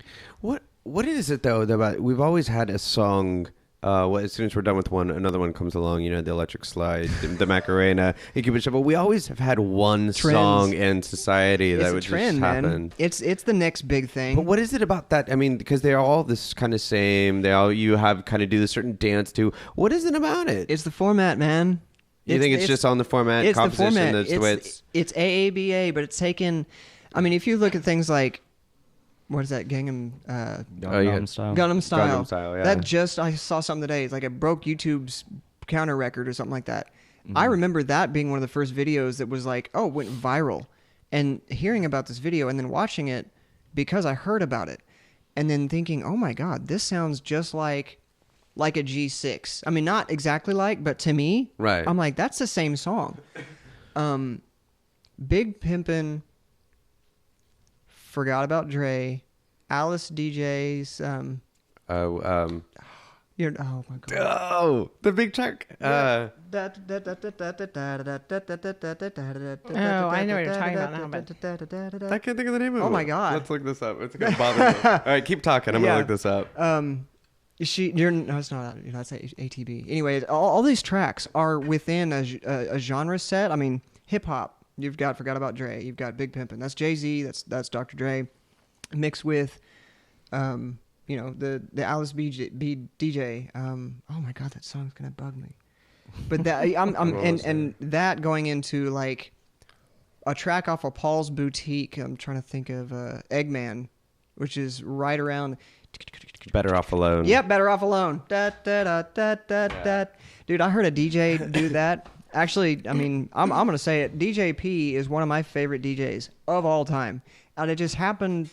What is it though about? We've always had a song. As soon as we're done with one, another one comes along. You know, the Electric Slide, the Macarena, the Cupid Shuffle. We always have had one Trends. song in society that It's a would trend, just happen. man. It's the next big thing. But what is it about that? I mean, because they're all this kind of same. You have kind of do this certain dance to. What is it about it? It's the format, man. You think it's just on the format, It's the composition? format. That's the way it's. It's AABA, but it's taken. I mean, if you look at things like, what is that, Gangnam Style. Gangnam Style. Gangnam Style, yeah. That I saw something today. It's like it broke YouTube's counter record or something like that. Mm-hmm. I remember that being one of the first videos that was like, oh, went viral. And hearing about this video and then watching it because I heard about it. And then thinking, oh my God, this sounds just like a G6. I mean, not exactly like, but to me, Right. I'm like, that's the same song. Big Pimpin', Forgot About Dre, Alice DJ's, oh my God. Oh, the big track. Oh, I know what you're talking about now, but I can't think of the name of it. Oh my God. Let's look this up. It's gonna bother me. All right, keep talking. I'm Yeah. gonna look this up. no, it's not. That's ATB. Anyway, all these tracks are within a genre set. I mean, hip hop. You've got Forgot About Dre. You've got Big Pimpin'. That's Jay-Z. That's Dr. Dre, mixed with, the Alice DJ. Oh my God, that song's gonna bug me. But that and that going into like a track off of Paul's Boutique. I'm trying to think of Eggman, which is right around. Better Off Alone. Yep, Better Off Alone. Da, da, da, da, da, da. Dude, I heard a DJ do that. Actually, I mean, I'm going to say it. DJ P is one of my favorite DJs of all time. And I just happened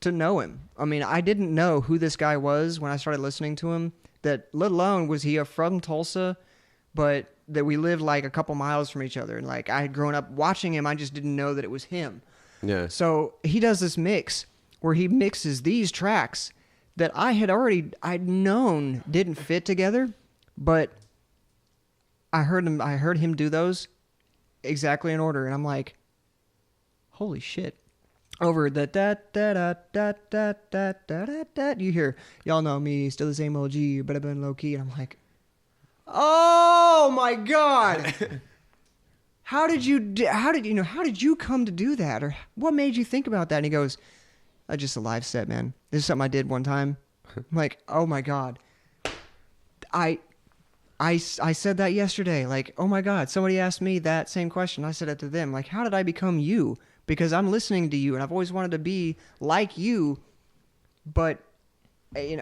to know him. I mean, I didn't know who this guy was when I started listening to him. That, let alone was he from Tulsa, but that we lived like a couple miles from each other. And like I had grown up watching him. I just didn't know that it was him. Yeah. So he does this mix where he mixes these tracks that I'd known didn't fit together, but I heard him do those exactly in order, and I'm like, holy shit. Over the da da da da da da da da da, you hear, y'all know me, still the same OG, but I've been low key, and I'm like, oh my God. how did you come to do that? Or what made you think about that? And he goes, just a live set, man. This is something I did one time. I'm like, oh my God. I said that yesterday. Like, oh my God, somebody asked me that same question. I said it to them. Like, how did I become you? Because I'm listening to you and I've always wanted to be like you. But, a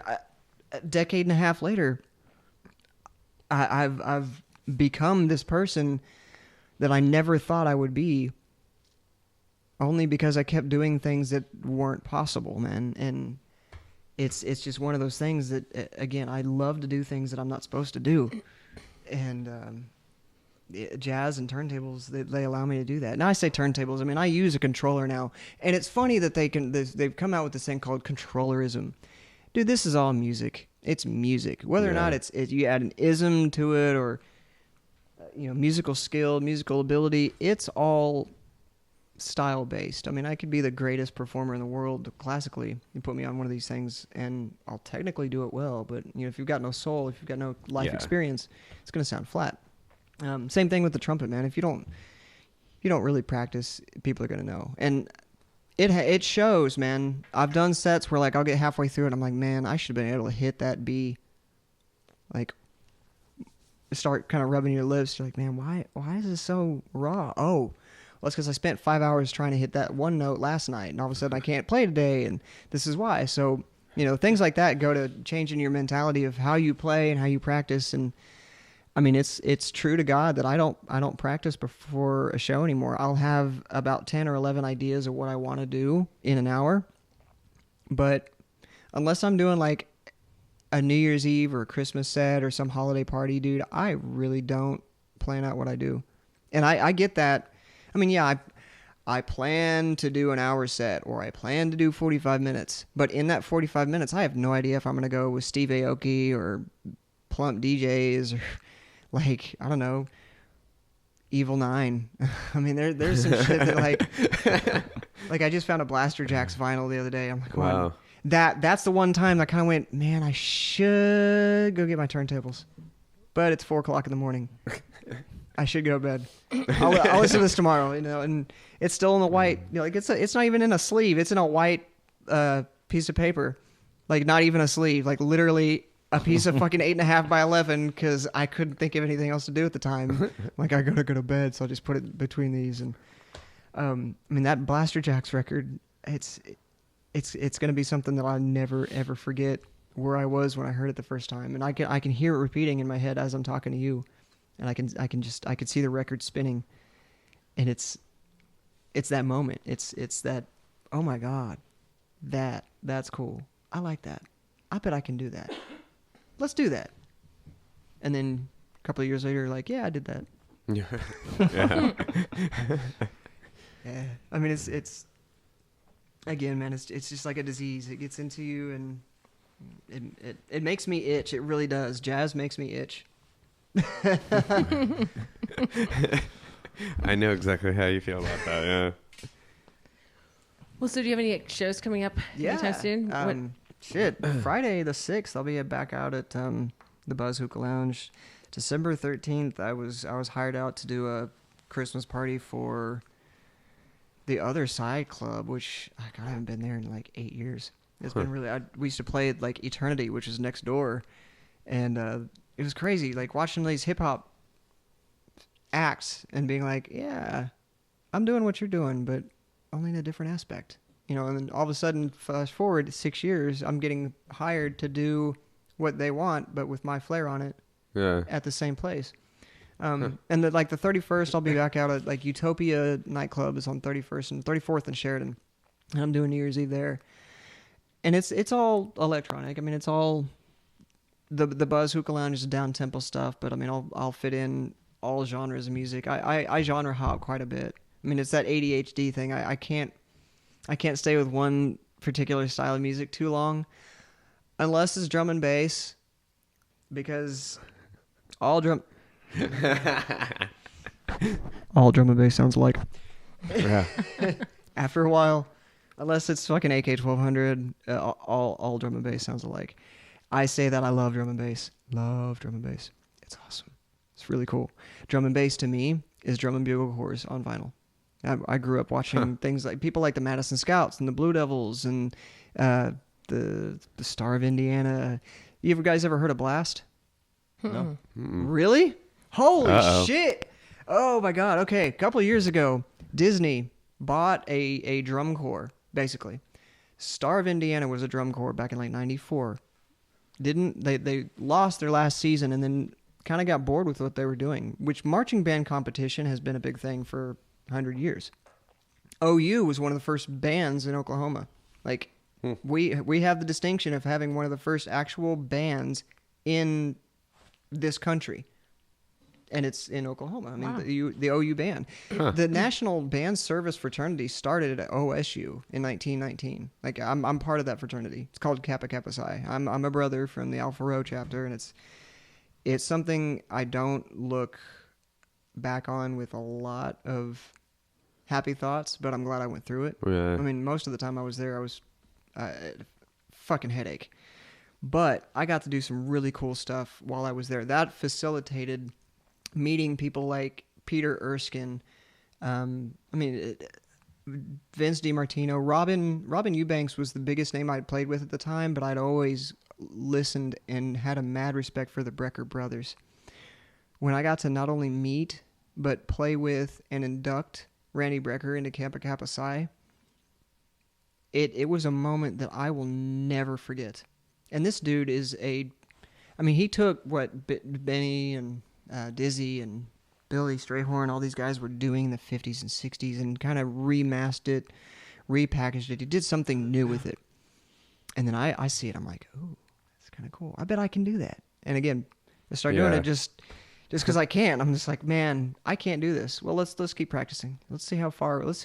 decade and a half later, I've become this person that I never thought I would be, only because I kept doing things that weren't possible, man. And it's just one of those things that, again, I love to do things that I'm not supposed to do. And jazz and turntables, they allow me to do that. Now I say turntables, I mean, I use a controller now. And it's funny that they've come out with this thing called controllerism. Dude, this is all music. It's music. Whether or not it's you add an ism to it or musical skill, musical ability, it's all style based. I mean, I could be the greatest performer in the world classically. You put me on one of these things and I'll technically do it well, but if you've got no soul, if you've got no life experience, it's going to sound flat. Same thing with the trumpet, man. If you don't really practice, people are going to know. And it shows, man. I've done sets where like I'll get halfway through it, I'm like, man, I should have been able to hit that B. Like, start kind of rubbing your lips. You're like, man, why is this so raw? Oh, well, it's because I spent 5 hours trying to hit that one note last night, and all of a sudden I can't play today, and this is why. So, things like that go to changing your mentality of how you play and how you practice. And I mean, it's true to God that I don't practice before a show anymore. I'll have about 10 or 11 ideas of what I want to do in an hour, but unless I'm doing like a New Year's Eve or a Christmas set or some holiday party, dude, I really don't plan out what I do. And I get that. I mean, yeah, I plan to do an hour set or I plan to do 45 minutes. But in that 45 minutes, I have no idea if I'm going to go with Steve Aoki or Plump DJs or like, I don't know, Evil 9. I mean, there's some shit that like I just found a Blaster Jacks vinyl the other day. I'm like, wow. That's the one time I kind of went, man, I should go get my turntables. But it's 4 o'clock in the morning. I should go to bed. I'll listen to this tomorrow, and it's still in the white, like it's not even in a sleeve. It's in a white piece of paper, like not even a sleeve, like literally a piece of fucking 8.5 by 11 because I couldn't think of anything else to do at the time. Like I gotta go to bed, so I'll just put it between these. And I mean that Blaster Jacks record, it's gonna be something that I'll never ever forget where I was when I heard it the first time, and I can hear it repeating in my head as I'm talking to you. And I can see the record spinning, and it's that moment. It's that, oh my God, that's cool. I like that. I bet I can do that. Let's do that. And then a couple of years later, like, yeah, I did that. Yeah. Yeah. I mean, it's again, man, it's just like a disease. It gets into you, and it makes me itch. It really does. Jazz makes me itch. I know exactly how you feel about that. Yeah. Well, so do you have any shows coming up anytime soon? Shit, Friday the 6th, I'll be back out at the Buzz Hookah Lounge. December 13th, I was hired out to do a Christmas party for the Other Side Club, which I haven't been there in like 8 years. It's been really. We used to play at like Eternity, which is next door, and it was crazy, like watching these hip hop acts and being like, yeah, I'm doing what you're doing, but only in a different aspect, and then all of a sudden, fast forward 6 years, I'm getting hired to do what they want, but with my flair on it. Yeah. At the same place. And the 31st, I'll be back out at like Utopia nightclub is on 31st and 34th and Sheridan, and I'm doing New Year's Eve there, and it's all electronic. I mean, it's all. The Buzz Hookah Lounge is down tempo stuff, but I mean, I'll fit in all genres of music. I genre hop quite a bit. I mean, it's that ADHD thing. I can't stay with one particular style of music too long, unless it's drum and bass, because all drum and bass sounds alike. Yeah. After a while, unless it's fucking AK-1200, all drum and bass sounds alike. I say that I love drum and bass. Love drum and bass. It's awesome. It's really cool. Drum and bass to me is drum and bugle corps on vinyl. I grew up watching things like people like the Madison Scouts and the Blue Devils and the Star of Indiana. You guys ever heard of Blast? No. Really? Holy Uh-oh. shit! Oh my god. Okay, a couple of years ago, Disney bought a drum corps, basically. Star of Indiana was a drum corps back in like '94. They lost their last season and then kind of got bored with what they were doing, which marching band competition has been a big thing for 100 years. OU was one of the first bands in Oklahoma. Like we have the distinction of having one of the first actual bands in this country. And it's in Oklahoma. I mean, Wow. the OU band. The National Band Service Fraternity started at OSU in 1919. Like, I'm part of that fraternity. It's called Kappa Kappa Psi. I'm a brother from the Alpha Rho chapter, and it's something I don't look back on with a lot of happy thoughts, but I'm glad I went through it. Yeah. I mean, most of the time I was there, I was fucking headache. But I got to do some really cool stuff while I was there. That facilitated meeting people like Peter Erskine, Vince DiMartino, Robin Eubanks was the biggest name I'd played with at the time, but I'd always listened and had a mad respect for the Brecker brothers. When I got to not only meet, but play with and induct Randy Brecker into Kappa Kappa Psi, it was a moment that I will never forget. And this dude is he took what Benny and Dizzy and Billy Strayhorn, all these guys were doing in the 50s and 60s and kind of remastered it, repackaged it. He did something new with it. And then I see it. I'm like, ooh, that's kind of cool. I bet I can do that. And again, I start doing it just because I can. I'm just like, man, I can't do this. Well, let's keep practicing. Let's see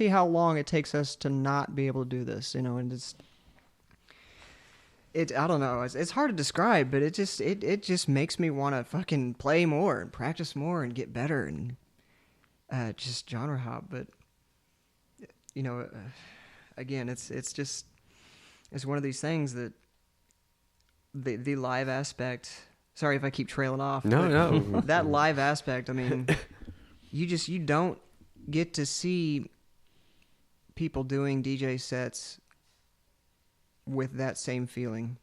how long it takes us to not be able to do this, and I don't know. It's hard to describe, but it just makes me want to fucking play more and practice more and get better and just genre hop. But again, it's one of these things that the live aspect. Sorry if I keep trailing off. No. That live aspect. I mean, you don't get to see people doing DJ sets with that same feeling.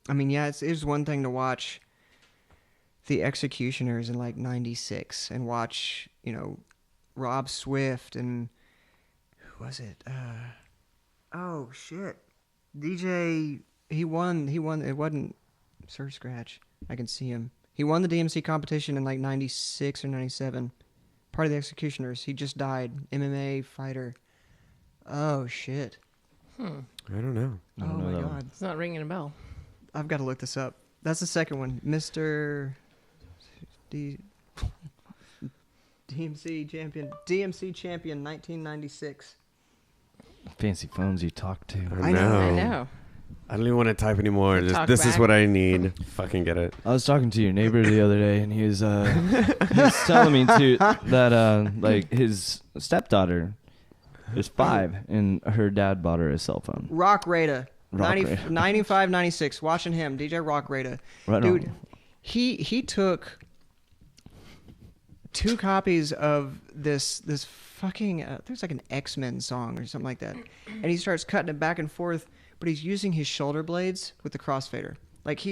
I mean, yeah, it's one thing to watch the Executioners in like '96 and watch, Rob Swift and who was it? Oh shit, DJ. He won. It wasn't Sir Scratch. I can see him. He won the DMC competition in like '96 or '97. Part of the Executioners. He just died. MMA fighter. Oh shit. I don't know. I don't know my that god. one. It's not ringing a bell. I've got to look this up. That's the second one. Mr. DMC champion. DMC champion 1996. Fancy phones you talk to. I know. I know. I don't even want to type anymore. Talk Just, this is back. what I need. Fucking get it. I was talking to your neighbor the other day, and he was telling me too that like his stepdaughter is 5, and her dad bought her a cell phone. Rock Rada. Rock Rada. 95, 96. Watching him. DJ Rock Rada. Right Dude, on. he took 2 copies of this fucking, there's like an X-Men song or something like that. And he starts cutting it back and forth, but he's using his shoulder blades with the crossfader. Like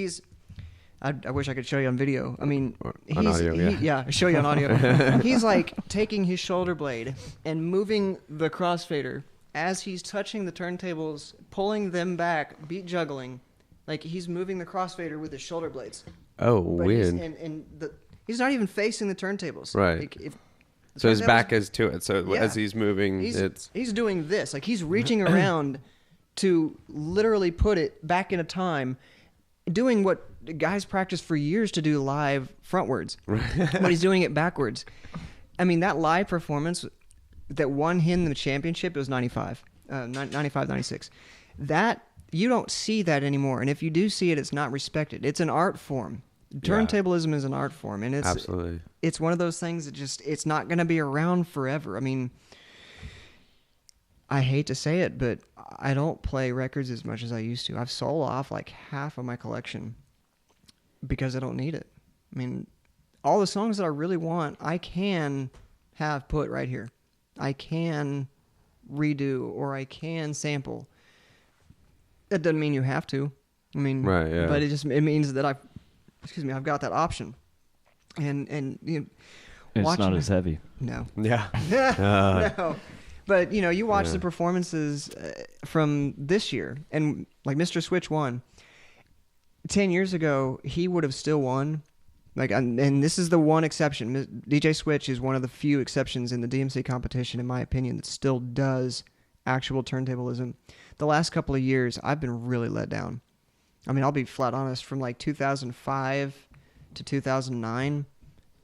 I wish I could show you on video. I mean, on audio, yeah. Yeah, show you on audio. He's like taking his shoulder blade and moving the crossfader as he's touching the turntables, pulling them back, beat juggling. Like he's moving the crossfader with his shoulder blades. Oh, But weird. he's not even facing the turntables. Right. Like, if the So his turntables- back is to it. So Yeah. as he's moving, he's doing this. Like he's reaching around to literally put it back into time, doing what guys practice for years to do live frontwards. But he's doing it backwards. I mean, that live performance that won him the championship, it was 95, 96. That, you don't see that anymore. And if you do see it, it's not respected. It's an art form. Turntablism is an art form. And absolutely. it's one of those things that just, it's not going to be around forever. I mean, I hate to say it, but I don't play records as much as I used to. I've sold off like half of my collection because I don't need it. I mean, all the songs that I really want, I can have put right here. I can redo or I can sample. That doesn't mean you have to. I mean, right, yeah. But it means that I've got that option. And you know, It's not as heavy. No. Yeah. No. But you watch the performances from this year, and like Mr. Switch won. 10 years ago, he would have still won. Like, and this is the one exception. DJ Switch is one of the few exceptions in the DMC competition, in my opinion, that still does actual turntablism. The last couple of years, I've been really let down. I mean, I'll be flat honest. From like 2005 to 2009,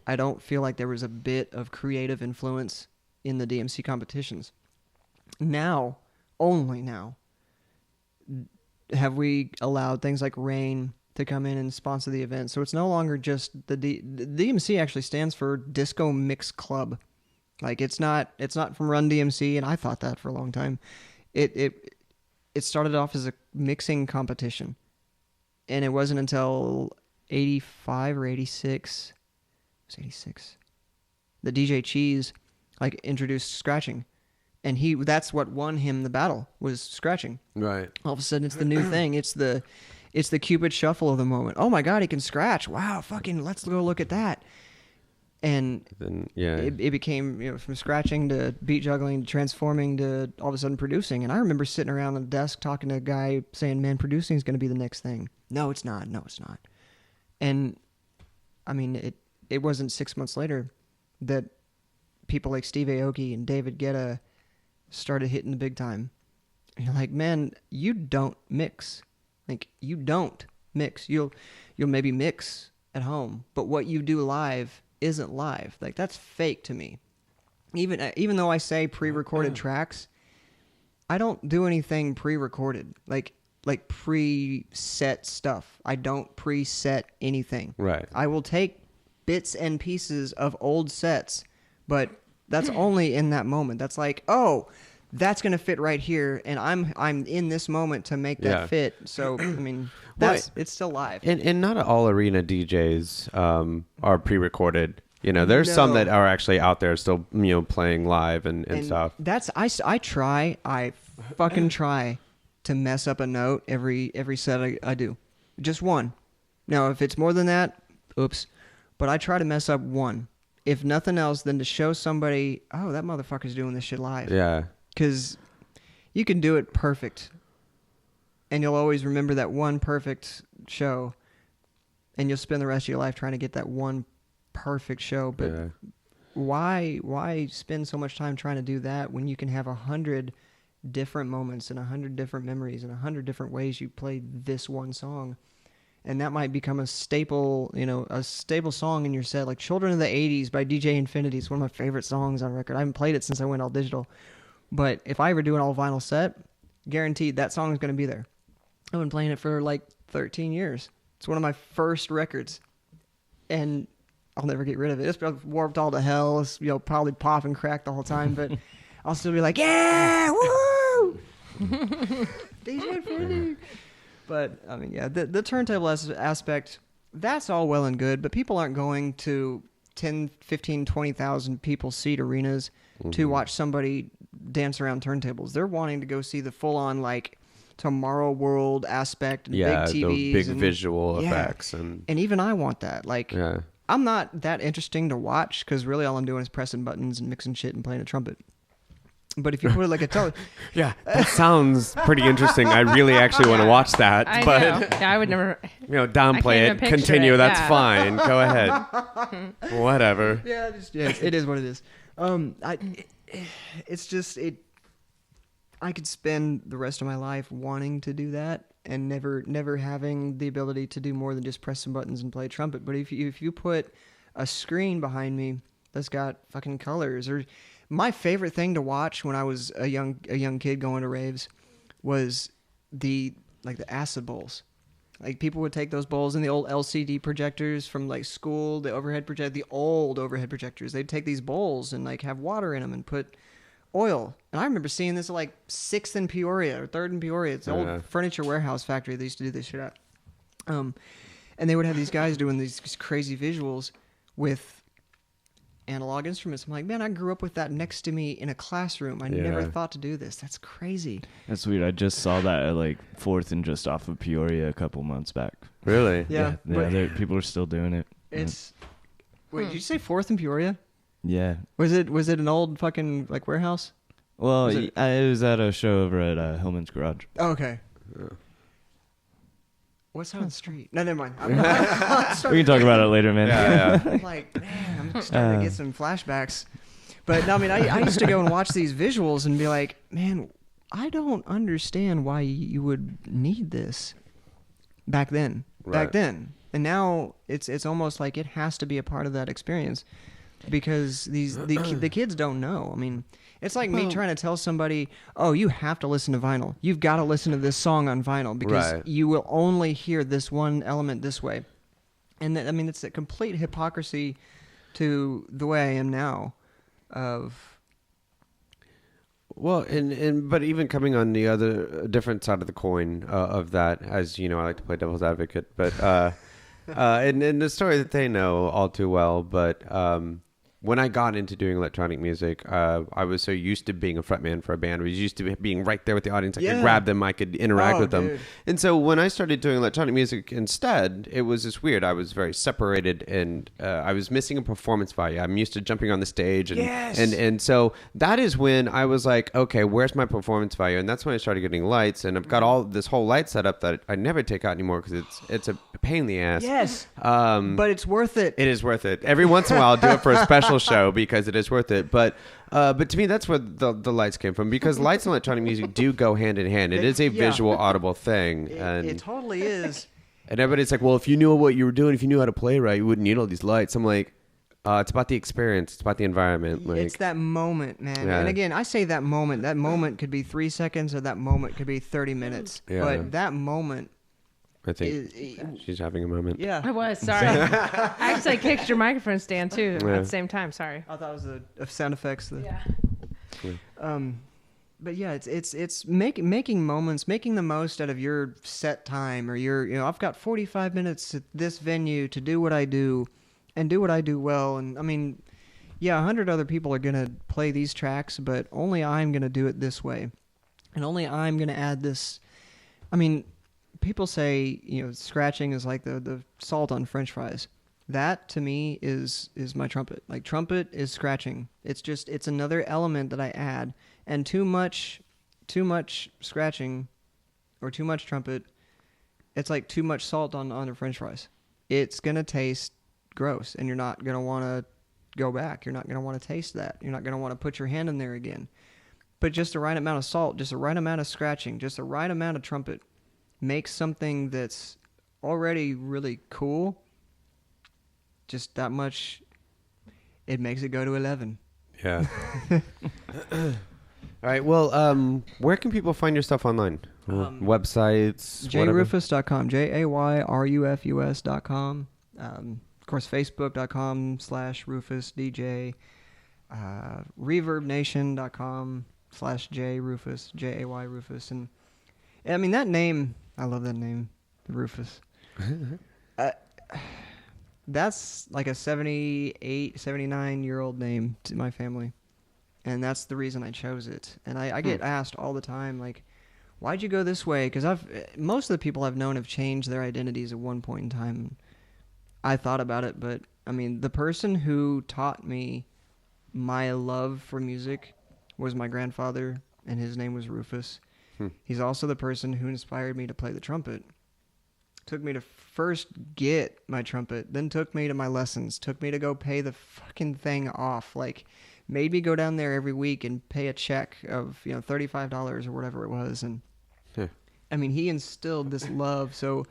I don't feel like there was a bit of creative influence in the DMC competitions. Now, only now, have we allowed things like Rain to come in and sponsor the event. So it's no longer just the DMC actually stands for Disco Mix Club. Like it's not from Run DMC, and I thought that for a long time. It started off as a mixing competition, and it wasn't until 85 or 86. It was 86. The DJ Cheese like introduced scratching, and that's what won him the battle, was scratching. Right. All of a sudden, it's the new thing. It's the Cupid Shuffle of the moment. Oh my God, he can scratch! Wow, fucking, let's go look at that. And then it became from scratching to beat juggling to transforming to all of a sudden producing. And I remember sitting around on the desk talking to a guy saying, "Man, producing is going to be the next thing." No, it's not. No, it's not. And I mean, it wasn't 6 months later that people like Steve Aoki and David Guetta started hitting the big time. And you're like, man, you don't mix. Like, you don't mix. You'll maybe mix at home, but what you do live isn't live. Like, that's fake to me. Even though I say pre-recorded tracks, I don't do anything pre-recorded. Like preset stuff. I don't preset anything. Right. I will take bits and pieces of old sets, but that's only in that moment. That's like, oh, that's going to fit right here, and I'm in this moment to make that fit. So, I mean, it's still live. And not all arena DJs are pre-recorded. There's some that are actually out there still, playing live and stuff. That's I fucking try to mess up a note every set I do. Just one. Now, if it's more than that, oops. But I try to mess up one. If nothing else, then to show somebody, oh, that motherfucker's doing this shit live. Yeah. Because you can do it perfect, and you'll always remember that one perfect show, and you'll spend the rest of your life trying to get that one perfect show. But why spend so much time trying to do that when you can have 100 different moments and 100 different memories and 100 different ways you play this one song? And that might become a staple, a stable song in your set. Like Children of the 80s by DJ Infinity is one of my favorite songs on record. I haven't played it since I went all digital. But if I ever do an all vinyl set, guaranteed that song is going to be there. I've been playing it for like 13 years. It's one of my first records. And I'll never get rid of it. It's warped all to hell. It's, probably pop and crack the whole time. But I'll still be like, yeah, woo! DJ Infinity. But, I mean, yeah, the turntable aspect, that's all well and good. But people aren't going to 10, 15, 20,000 people seat arenas to watch somebody dance around turntables. They're wanting to go see the full-on, like, Tomorrow World aspect and big TVs. The big visual effects. And even I want that. Like, I'm not that interesting to watch because really all I'm doing is pressing buttons and mixing shit and playing a trumpet. But if you put it like a that sounds pretty interesting. I really actually want to watch that. I but know. Yeah, I would never. Downplay it. Continue. That's fine. Go ahead. Whatever. Yeah, it is what it is. It's just it. I could spend the rest of my life wanting to do that and never having the ability to do more than just press some buttons and play a trumpet. But if you put a screen behind me that's got fucking colors, or my favorite thing to watch when I was a young kid going to raves was the acid bowls. Like people would take those bowls and the old LCD projectors from like school, the old overhead projectors. They'd take these bowls and like have water in them and put oil. And I remember seeing this at like 6th in Peoria or 3rd in Peoria. It's an old furniture warehouse factory they used to do this shit at. And they would have these guys doing these crazy visuals with analog instruments. I'm like, man, I grew up with that next to me in a classroom. I never thought to do this. That's crazy. That's weird. I just saw that at like 4th and just off of Peoria a couple months back. Really? Yeah. People are still doing it. It's wait, did you say 4th and Peoria? Yeah. Was it an old fucking like warehouse? Well, it was at a show over at Hillman's Garage. Oh, okay. What's on the street? No, never mind. We can talk about it later, man. Yeah. I'm like, man, I'm starting to get some flashbacks. But no, I mean, I used to go and watch these visuals and be like, man, I don't understand why you would need this back then. Right. And now it's almost like it has to be a part of that experience because the kids don't know. I mean, it's like me trying to tell somebody, oh, you have to listen to vinyl. You've got to listen to this song on vinyl because you will only hear this one element this way. And I mean, it's a complete hypocrisy to the way I am now Well, but even coming on the other different side of the coin of that, as you know, I like to play devil's advocate, but and the story that they know all too well, but when I got into doing electronic music, I was so used to being a frontman for a band. I was used to being right there with the audience. I could grab them. I could interact with them. Dude. And so when I started doing electronic music instead, it was just weird. I was very separated and I was missing a performance value. I'm used to jumping on the stage. And so that is when I was like, okay, where's my performance value? And that's when I started getting lights. And I've got all this whole light setup that I never take out anymore because it's a pain in the ass. Yes. But it's worth it. It is worth it. Every once in a while, I'll do it for a special show because it is worth it. But to me, that's where the lights came from because lights and electronic music do go hand in hand. It is a visual, audible thing. It totally is. And everybody's like, well, if you knew what you were doing, if you knew how to play right, you wouldn't need all these lights. I'm like, it's about the experience. It's about the environment. Like, it's that moment, man. Yeah. And again, I say that moment. That moment could be 3 seconds or that moment could be 30 minutes. Yeah. But that moment... I think she's having a moment. Yeah. I was, sorry. I actually kicked your microphone stand, too, at the same time. Sorry. I thought it was the sound effects. Yeah. But yeah, it's making moments, making the most out of your set time or I've got 45 minutes at this venue to do what I do and do what I do well. And I mean, yeah, 100 other people are going to play these tracks, but only I'm going to do it this way. And only I'm going to add this. I mean, people say, scratching is like the salt on French fries. That to me is my trumpet. Like trumpet is scratching. It's another element that I add. And too much scratching or too much trumpet, it's like too much salt on the French fries. It's gonna taste gross, and you're not gonna want to go back. You're not gonna want to taste that. You're not gonna want to put your hand in there again. But just the right amount of salt, just the right amount of scratching, just the right amount of trumpet makes something that's already really cool just that much. It makes it go to 11. Yeah. All right. Well, where can people find your stuff online? Websites? JRufus.com. JAYRUFUS.com. Of course, Facebook.com/RufusDJ. ReverbNation.com/JRufus. JAY Rufus. And I mean, that name, I love that name, Rufus. That's like a 78, 79-year-old name to my family. And that's the reason I chose it. And I get asked all the time, like, why'd you go this way? Because most of the people I've known have changed their identities at one point in time. I thought about it, but, I mean, the person who taught me my love for music was my grandfather, and his name was Rufus. He's also the person who inspired me to play the trumpet. Took me to first get my trumpet, then took me to my lessons, took me to go pay the fucking thing off, like made me go down there every week and pay a check of, $35 or whatever it was. And I mean, he instilled this love. So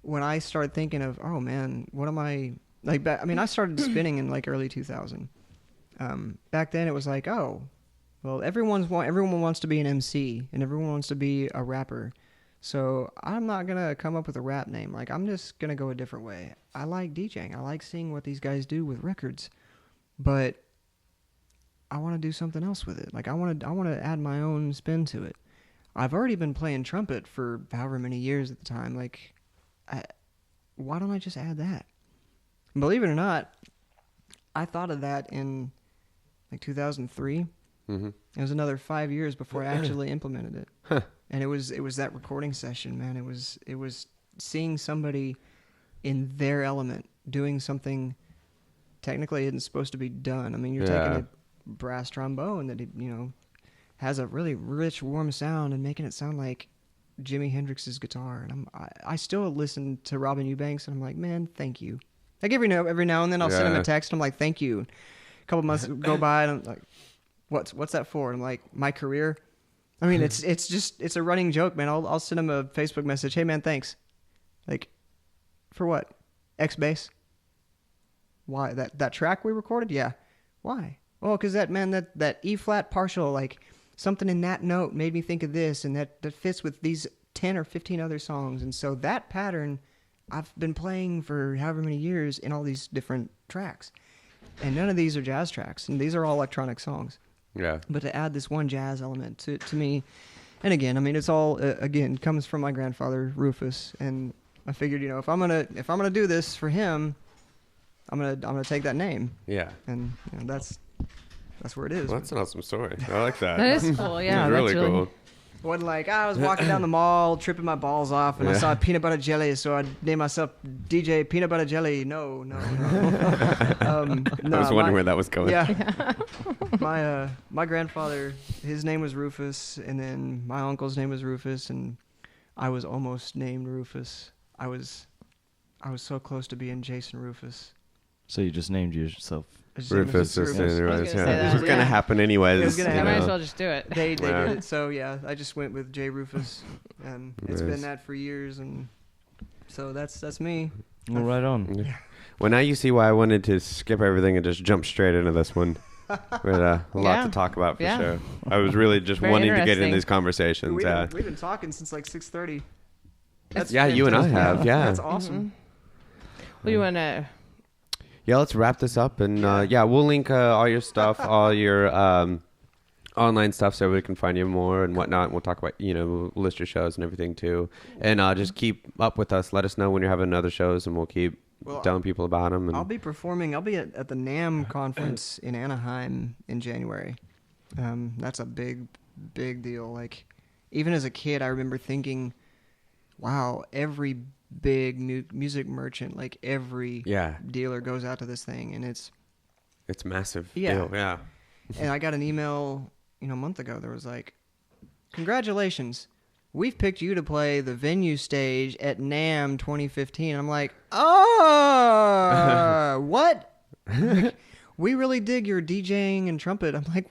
when I started thinking of, oh man, what am I like? I started spinning in like early 2000. Back then it was like, oh, well, everyone wants to be an MC and everyone wants to be a rapper. So I'm not going to come up with a rap name. Like, I'm just going to go a different way. I like DJing. I like seeing what these guys do with records. But I want to do something else with it. Like, I want to add my own spin to it. I've already been playing trumpet for however many years at the time. Like, why don't I just add that? Believe it or not, I thought of that in like 2003. Mm-hmm. It was another 5 years before I actually implemented it. Huh. And it was that recording session, man. It was seeing somebody in their element doing something technically isn't supposed to be done. I mean, you're taking a brass trombone that has a really rich, warm sound and making it sound like Jimi Hendrix's guitar. And I still listen to Robin Eubanks and I'm like, man, thank you. Like every now and then I'll send him a text and I'm like, thank you. A couple months go by and I'm like, what's that for? And I'm like, my career. I mean, it's a running joke, man. I'll send him a Facebook message. Hey, man, thanks. Like, for what? X bass. Why that track we recorded? Yeah. Why? Well, because that E flat partial, like something in that note made me think of this, and that fits with these 10 or 15 other songs, and so that pattern I've been playing for however many years in all these different tracks, and none of these are jazz tracks, and these are all electronic songs. Yeah. But to add this one jazz element to me, and again, I mean, it's all again comes from my grandfather Rufus, and I figured, if I'm gonna do this for him, I'm gonna take that name. Yeah. And that's where it is. Well, that's an awesome story. I like that. That is cool. Yeah, That's really that's cool. Wasn't like I was walking down the mall, tripping my balls off, and I saw peanut butter jelly, so I named myself DJ Peanut Butter Jelly. No. I was wondering where that was going. Yeah. My grandfather, his name was Rufus, and then my uncle's name was Rufus, and I was almost named Rufus. I was so close to being Jason Rufus. So you just named yourself Rufus. I was gonna say This that. was going to happen anyways. It was gonna I happen. might as well just do it. They Yeah. did it. So yeah, I just went with J Rufus, and it's Nice. been that for years, and so that's me. Well, right on. Well, now you see why I wanted to skip everything and just jump straight into this one. We had a lot Yeah. to talk about for Yeah. sure. I was really just Very wanting to get in interesting. these conversations. We've Yeah. been talking since like 6:30. Yeah, you and I have. Yeah. That's awesome. Well, you want to? Yeah, let's wrap this up. And we'll link all your stuff, all your online stuff so everybody can find you more and whatnot. We'll talk about, we'll list your shows and everything too. And just keep up with us. Let us know when you're having other shows and we'll keep telling people about them. And I'll be performing. I'll be at the NAMM conference in Anaheim in January. That's a big deal. Like, even as a kid, I remember thinking, wow, every big music merchant, like every dealer goes out to this thing, and it's massive. Yeah. Deal. Yeah. And I got an email, a month ago. There was like, congratulations, we've picked you to play the venue stage at NAMM 2015. I'm like, what? Like, we really dig your DJing and trumpet. I'm like,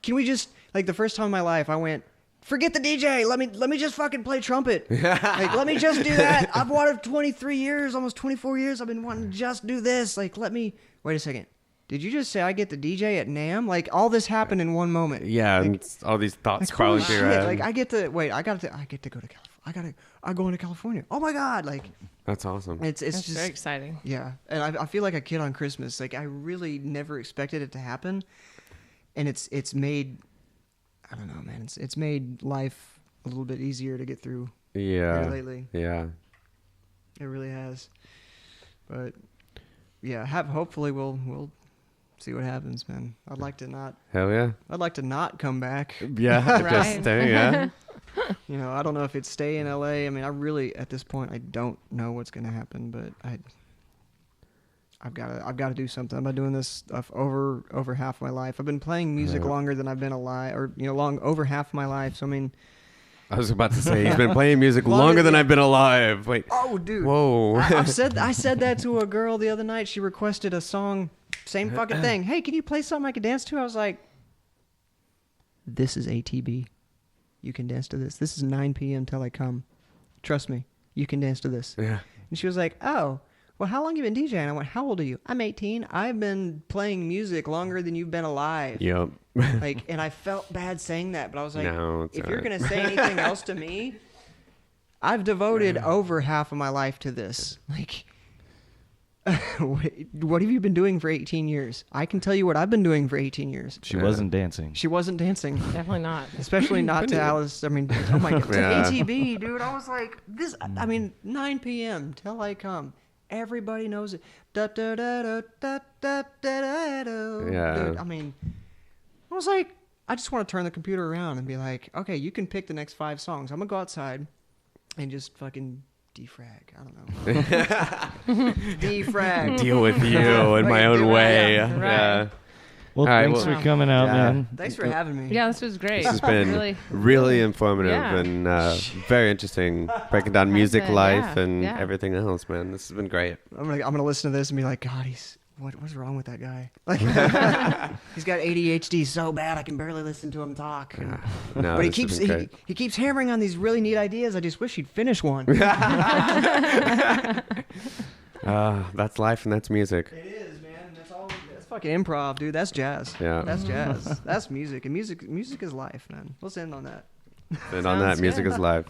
can we just, like, the first time in my life I went, forget the DJ. Let me just fucking play trumpet. Like, let me just do that. I've wanted 23 years, almost 24 years. I've been wanting to just do this. Like, wait a second. Did you just say I get the DJ at NAMM? Like, all this happened in one moment. Yeah, like, and it's all these thoughts like, crawling holy through your shit. head. Like, I get to go to California. I'm going to California. Oh my God. Like, That's awesome. it's That's just very exciting. yeah. And I feel like a kid on Christmas. Like, I really never expected it to happen. And it's made, I don't know, man. It's made life a little bit easier to get through Yeah. here lately. Yeah. It really has. But yeah, hopefully we'll see what happens, man. I'd like to not come back. Yeah. Right. Just stay, yeah. I don't know if it's stay in LA. I mean, I really, at this point, I don't know what's going to happen, but I've got to do something. I've been doing this stuff over half my life. I've been playing music longer than I've been alive, or over half my life. So I mean, I was about to say he's been playing music longer than I've been alive. Wait. oh, dude. Whoa. I said that to a girl the other night. She requested a song, same fucking thing. Hey, can you play something I can dance to? I was like, this is ATB. You can dance to this. This is 9 p.m. till I come. Trust me, you can dance to this. Yeah. And she was like, oh, well, how long you been DJing? I went, how old are you? I'm 18. I've been playing music longer than you've been alive. Yep. Like, and I felt bad saying that, but I was like, No, it's if all you're right. going to say anything else to me, I've devoted over half of my life to this. Like, what have you been doing for 18 years? I can tell you what I've been doing for 18 years. She wasn't dancing. She wasn't dancing. Definitely not. Especially not to Alice. I mean, oh my God. Yeah. To ATB, dude. I was like, I mean, 9 p.m. till I come. Everybody knows it. Da, da, da, da, da, da, da, da. Yeah. Dude, I mean, I was like, I just want to turn the computer around and be like, okay, you can pick the next 5 songs. I'm going to go outside and just fucking defrag. I don't know. Defrag. Deal with you in my own way. Yeah. Yeah. Well, All right, thanks well- for coming out, Yeah. man. Thanks for having me. Yeah, this was great. This has been really informative Yeah. and very interesting, breaking down music Hasn't- life yeah, and yeah. everything else, man. This has been great. I'm gonna listen to this and be like, God, what's wrong with that guy? Like, he's got ADHD so bad I can barely listen to him talk. No, But he this has keeps been great. he keeps hammering on these really neat ideas. I just wish he'd finish one. That's life and that's music. It is, man. That's fucking improv, dude. That's jazz. Yeah. That's jazz. That's music. And music is life, man. Let's end on that. And on that, Sounds music good. is life.